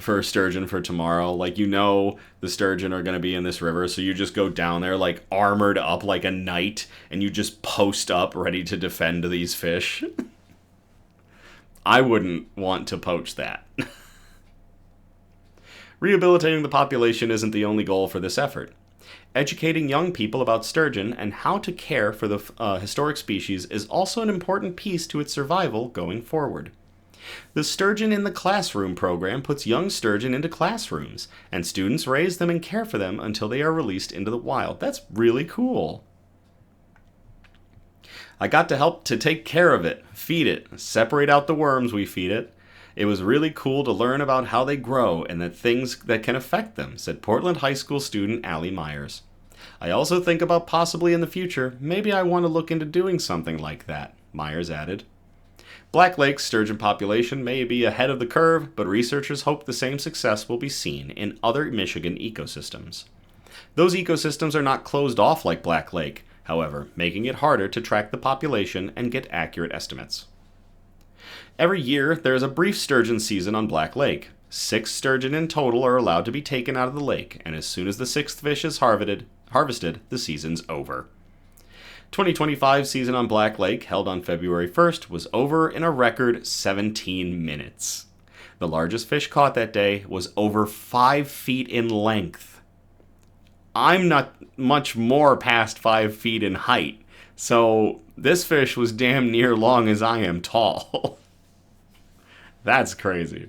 for Sturgeon for Tomorrow? Like, you know the sturgeon are going to be in this river, so you just go down there like armored up like a knight, and you just post up ready to defend these fish. I wouldn't want to poach that. Rehabilitating the population isn't the only goal for this effort. Educating young people about sturgeon and how to care for the historic species is also an important piece to its survival going forward. The Sturgeon in the Classroom program puts young sturgeon into classrooms, and students raise them and care for them until they are released into the wild. That's really cool. I got to help to take care of it, feed it, separate out the worms we feed it. It was really cool to learn about how they grow and the things that can affect them, said Portland High School student Allie Myers. I also think about possibly in the future, maybe I want to look into doing something like that, Myers added. Black Lake's sturgeon population may be ahead of the curve, but researchers hope the same success will be seen in other Michigan ecosystems. Those ecosystems are not closed off like Black Lake, however, making it harder to track the population and get accurate estimates. Every year, there is a brief sturgeon season on Black Lake. 6 sturgeon in total are allowed to be taken out of the lake, and as soon as the 6th fish is harvested, the season's over. 2025 season on Black Lake, held on February 1st, was over in a record 17 minutes. The largest fish caught that day was over 5 feet in length. I'm not much more past 5 feet in height, so this fish was damn near long as I am tall. That's crazy.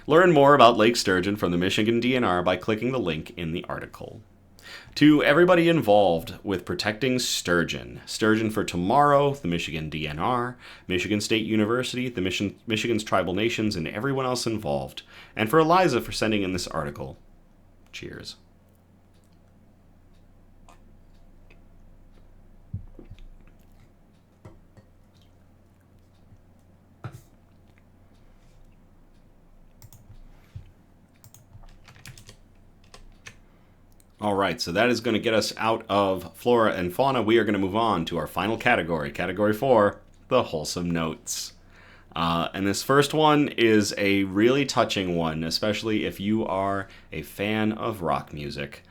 Learn more about Lake Sturgeon from the Michigan DNR by clicking the link in the article. To everybody involved with protecting sturgeon for Tomorrow, the Michigan DNR, Michigan State University, the Michigan's tribal nations, and everyone else involved, and for Eliza for sending in this article. Cheers. All right, so that is going to get us out of flora and fauna. We are going to move on to our final category, Category 4, the wholesome notes. And this first one is a really touching one, especially if you are a fan of rock music.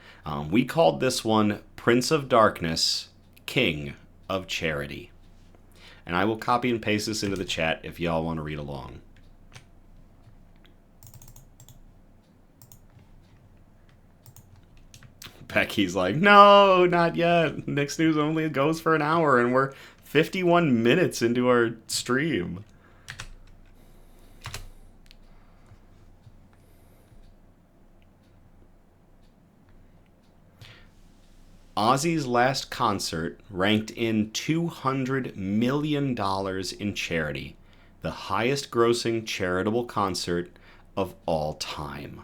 We called this one Prince of Darkness, King of Charity. And I will copy and paste this into the chat if y'all want to read along. Becky's like, no, not yet. Nick's News only goes for an hour, and we're 51 minutes into our stream. Ozzy's last concert ranked in $200 million in charity, the highest grossing charitable concert of all time.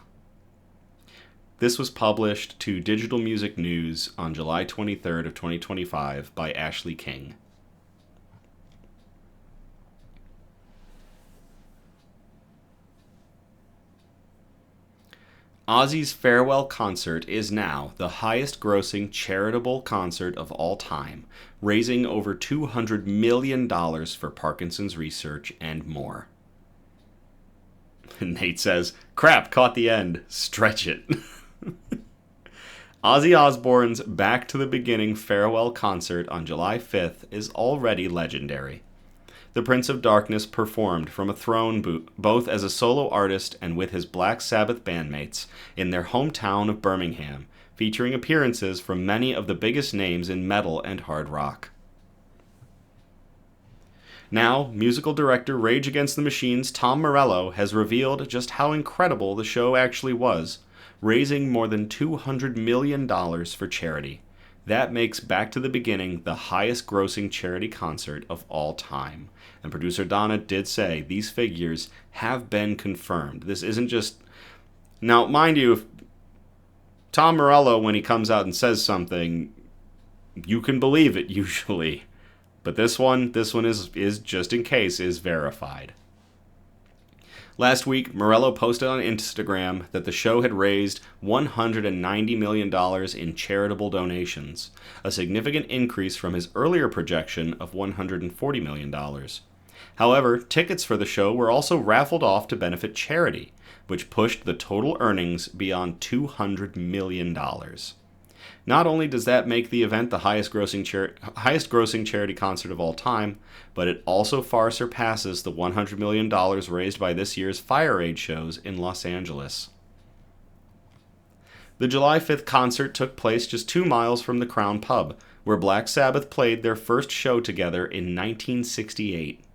This was published to Digital Music News on July 23rd of 2025 by Ashley King. Ozzy's farewell concert is now the highest grossing charitable concert of all time, raising over $200 million for Parkinson's research and more. Nate says, crap, caught the end. Stretch it. Ozzy Osbourne's Back to the Beginning farewell concert on July 5th is already legendary. The Prince of Darkness performed from a throne both as a solo artist and with his Black Sabbath bandmates in their hometown of Birmingham, featuring appearances from many of the biggest names in metal and hard rock. Now, musical director Rage Against the Machine's Tom Morello has revealed just how incredible the show actually was, raising more than $200 million for charity. That makes Back to the Beginning the highest grossing charity concert of all time. And producer Donna did say these figures have been confirmed. This isn't just... Now, mind you, if Tom Morello, when he comes out and says something, you can believe it usually. But this one is just in case, is verified. Last week, Morello posted on Instagram that the show had raised $190 million in charitable donations, a significant increase from his earlier projection of $140 million. However, tickets for the show were also raffled off to benefit charity, which pushed the total earnings beyond $200 million. Not only does that make the event the highest grossing charity concert of all time, but it also far surpasses the $100 million raised by this year's Fire Aid shows in Los Angeles. The July 5th concert took place just 2 miles from the Crown Pub, where Black Sabbath played their first show together in 1968.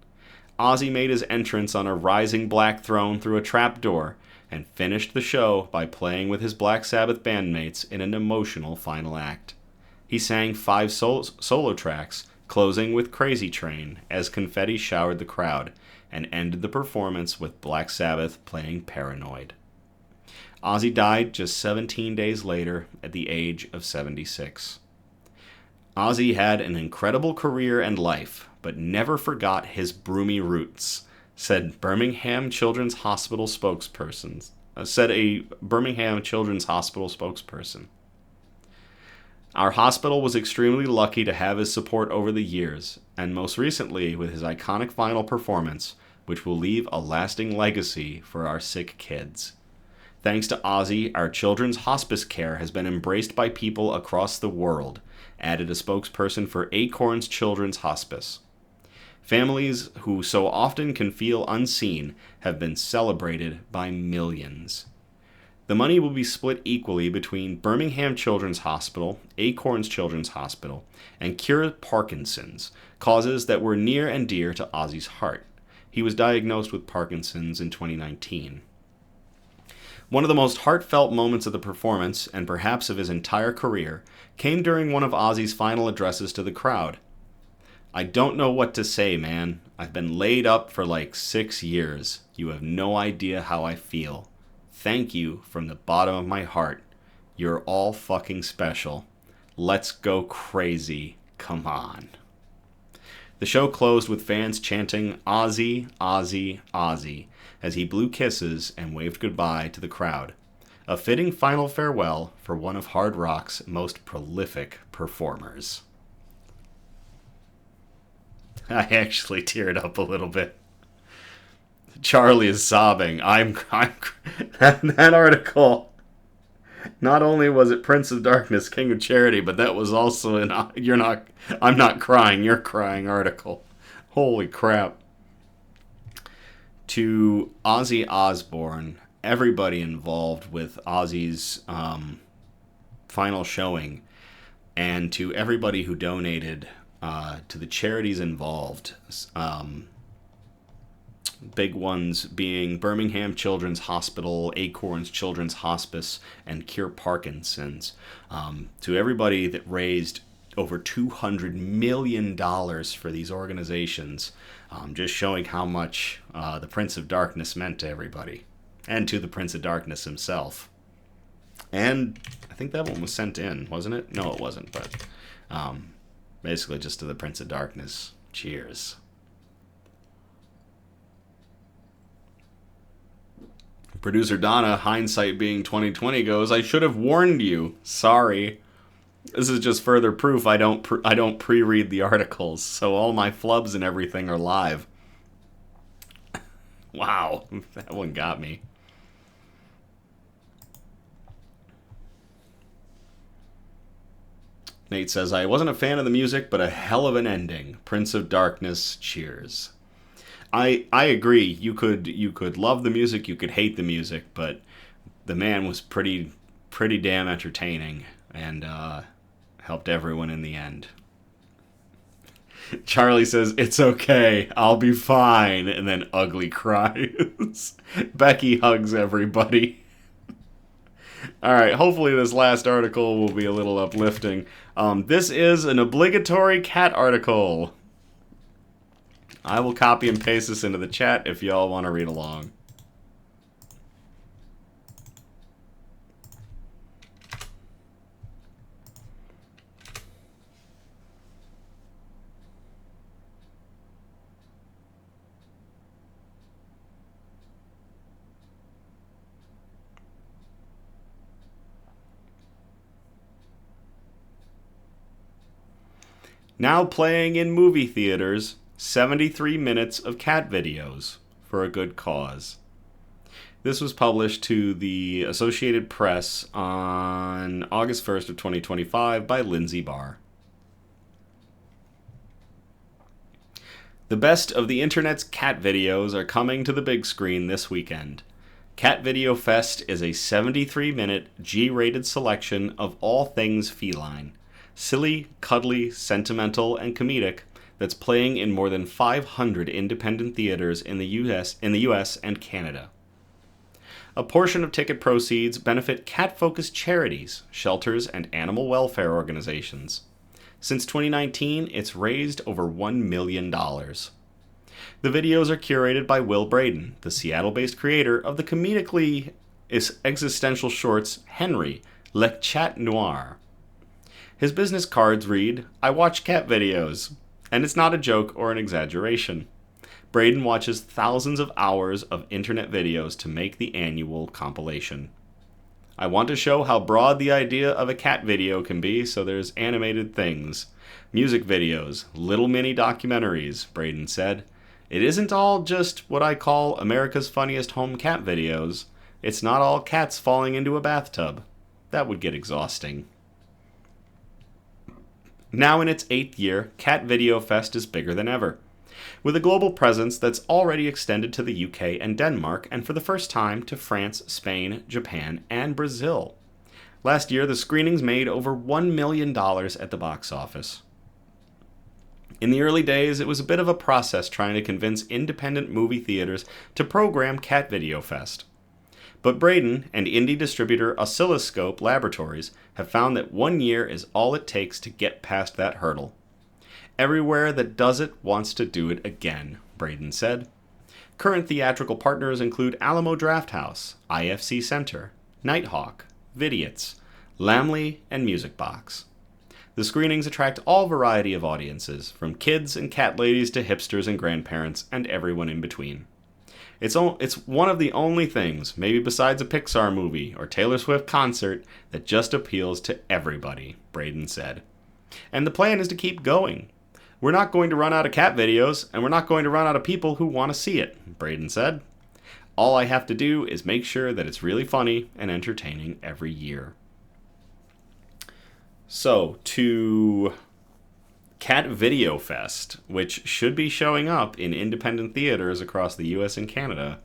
Ozzy made his entrance on a rising black throne through a trapdoor, and finished the show by playing with his Black Sabbath bandmates in an emotional final act. He sang 5 solo tracks, closing with Crazy Train, as confetti showered the crowd, and ended the performance with Black Sabbath playing Paranoid. Ozzy died just 17 days later at the age of 76. Ozzy had an incredible career and life, but never forgot his broomy roots, said a Birmingham Children's Hospital spokesperson. Our hospital was extremely lucky to have his support over the years, and most recently with his iconic final performance, which will leave a lasting legacy for our sick kids. Thanks to Ozzy, our children's hospice care has been embraced by people across the world, added a spokesperson for Acorns Children's Hospice. Families who so often can feel unseen have been celebrated by millions. The money will be split equally between Birmingham Children's Hospital, Acorns Children's Hospital, and Cure Parkinson's, causes that were near and dear to Ozzy's heart. He was diagnosed with Parkinson's in 2019. One of the most heartfelt moments of the performance, and perhaps of his entire career, came during one of Ozzy's final addresses to the crowd. "I don't know what to say, man. I've been laid up for like 6 years. You have no idea how I feel. Thank you from the bottom of my heart. You're all fucking special. Let's go crazy. Come on." The show closed with fans chanting "Ozzy, Ozzy, Ozzy" as he blew kisses and waved goodbye to the crowd. A fitting final farewell for one of hard rock's most prolific performers. I actually teared up a little bit. Charlie is sobbing. That article. Not only was it Prince of Darkness, King of Charity, but that was also I'm not crying, you're crying article. Holy crap. To Ozzy Osbourne, everybody involved with Ozzy's final showing, and to everybody who donated, to the charities involved, big ones being Birmingham Children's Hospital, Acorns Children's Hospice, and Cure Parkinson's. To everybody that raised over $200 million for these organizations, just showing how much the Prince of Darkness meant to everybody, and to the Prince of Darkness himself. And I think that one was sent in, wasn't it? No, it wasn't, but basically just to the Prince of Darkness. Cheers. Producer Donna, hindsight being 2020, goes, "I should have warned you. Sorry. This is just further proof I don't pre-read the articles, so all my flubs and everything are live." Wow, that one got me. Nate says, "I wasn't a fan of the music, but a hell of an ending. Prince of Darkness, cheers." I agree. You could love the music, you could hate the music, but the man was pretty damn entertaining, and helped everyone in the end. Charlie says, "It's okay, I'll be fine," and then ugly cries. Becky hugs everybody. All right, hopefully this last article will be a little uplifting. This is an obligatory cat article. I will copy and paste this into the chat if y'all want to read along. Now playing in movie theaters, 73 minutes of cat videos for a good cause. This was published to the Associated Press on August 1st of 2025 by Lindsay Barr. The best of the internet's cat videos are coming to the big screen this weekend. Cat Video Fest is a 73-minute G-rated selection of all things feline. Silly, cuddly, sentimental, and comedic, that's playing in more than 500 independent theaters in the US and Canada. A portion of ticket proceeds benefit cat-focused charities, shelters, and animal welfare organizations. Since 2019, it's raised over $1 million. The videos are curated by Will Braden, the Seattle-based creator of the comedically existential shorts Henry, Le Chat Noir. His business cards read, "I watch cat videos," and it's not a joke or an exaggeration. Braden watches thousands of hours of internet videos to make the annual compilation. "I want to show how broad the idea of a cat video can be, so there's animated things, music videos, little mini documentaries," Braden said. "It isn't all just what I call America's funniest home cat videos. It's not all cats falling into a bathtub. That would get exhausting." Now in its 8th year, Cat Video Fest is bigger than ever. with a global presence that's already extended to the UK and Denmark, and for the first time to France, Spain, Japan, and Brazil. Last year, the screenings made over $1 million at the box office. In the early days, it was a bit of a process trying to convince independent movie theaters to program Cat Video Fest. But Braden and indie distributor Oscilloscope Laboratories have found that 1 year is all it takes to get past that hurdle. Everywhere that does it wants to do it again, Braden said. Current theatrical partners include Alamo Drafthouse, IFC Center, Nighthawk, Vidiots, Lamley, and Music Box. The screenings attract all variety of audiences, from kids and cat ladies to hipsters and grandparents and everyone in between. It's one of the only things, maybe besides a Pixar movie or Taylor Swift concert, that just appeals to everybody, Braden said. And the plan is to keep going. We're not going to run out of cat videos, and we're not going to run out of people who want to see it, Braden said. All I have to do is make sure that it's really funny and entertaining every year. So, to Cat Video Fest, which should be showing up in independent theaters across the US and Canada.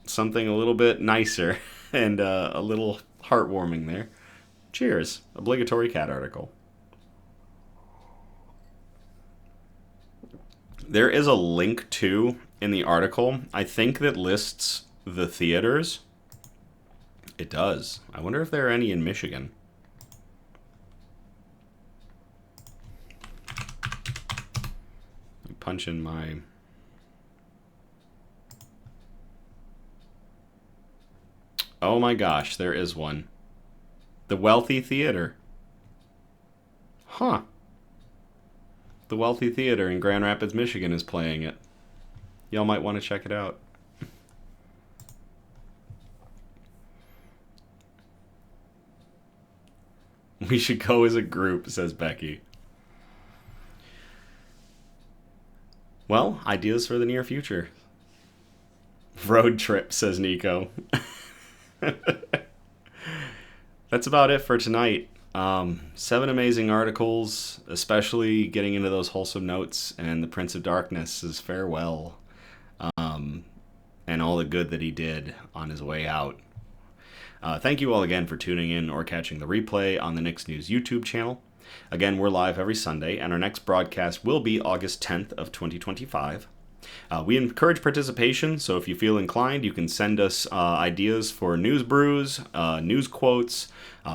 Something a little bit nicer and a little heartwarming there. Cheers. Obligatory cat article. There is a link, too, in the article, I think, that lists the theaters. It does. I wonder if there are any in Michigan. Punch in my... Oh my gosh, there is one. The Wealthy Theater. Huh. The Wealthy Theater in Grand Rapids, Michigan is playing it. Y'all might want to check it out. We should go as a group, says Becky. Well, ideas for the near future. Road trip, says Nico. That's about it for tonight. 7 amazing articles, especially getting into those wholesome notes and the Prince of Darkness's farewell, and all the good that he did on his way out. Thank you all again for tuning in or catching the replay on the Nick's News YouTube channel. Again, we're live every Sunday, and our next broadcast will be August 10th of 2025. We encourage participation, so if you feel inclined, you can send us ideas for news brews, news quotes,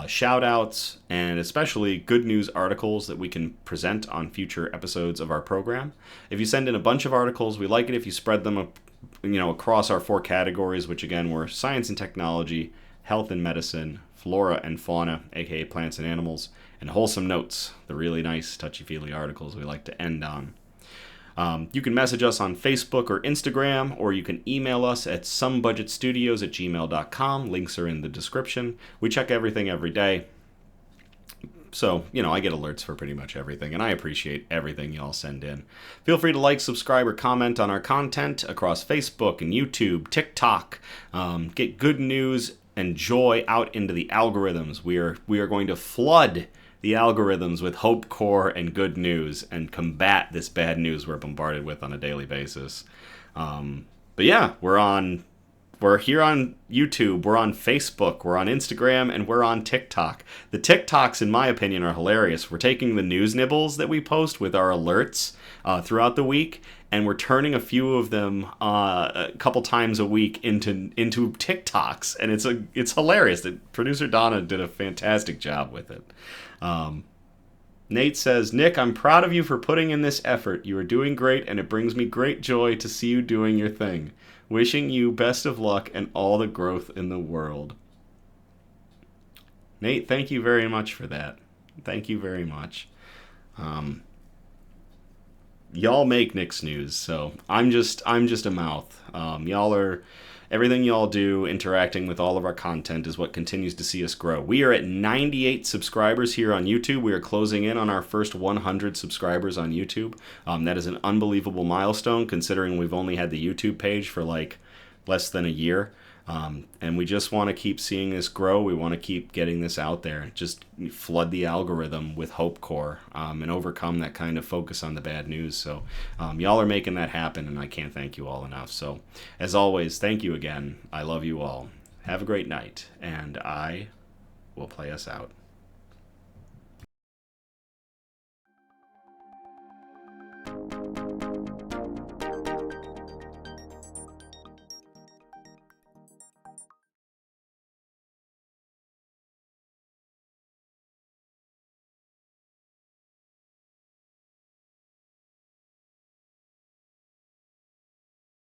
shout-outs, and especially good news articles that we can present on future episodes of our program. If you send in a bunch of articles, we like it if you spread them across our 4 categories, which again were science and technology, health and medicine, flora and fauna, aka plants and animals, and wholesome notes, the really nice touchy-feely articles we like to end on. You can message us on Facebook or Instagram, or you can email us at somebudgetstudios@gmail.com. Links are in the description. We check everything every day. So, I get alerts for pretty much everything, and I appreciate everything y'all send in. Feel free to like, subscribe, or comment on our content across Facebook and YouTube, TikTok. Get good news and joy out into the algorithms. We are going to flood the algorithms with hope, core, and good news, and combat this bad news we're bombarded with on a daily basis. But yeah, we're here on YouTube, we're on Facebook, we're on Instagram, and we're on TikTok. The TikToks, in my opinion, are hilarious. We're taking the news nibbles that we post with our alerts throughout the week, and we're turning a few of them a couple times a week into TikToks, and it's hilarious. Producer Donna did a fantastic job with it. Nate says, Nick, I'm proud of you for putting in this effort. You are doing great, and it brings me great joy to see you doing your thing. Wishing you best of luck and all the growth in the world. Nate, thank you very much for that. Thank you very much. Y'all make Nick's News, so I'm just a mouth. Y'all are... Everything y'all do, interacting with all of our content, is what continues to see us grow. We are at 98 subscribers here on YouTube. We are closing in on our first 100 subscribers on YouTube. That is an unbelievable milestone, considering we've only had the YouTube page for less than a year. And we just want to keep seeing this grow. We want to keep getting this out there. Just flood the algorithm with Hope Core, and overcome that kind of focus on the bad news. So y'all are making that happen, and I can't thank you all enough. So as always, thank you again. I love you all. Have a great night, and I will play us out.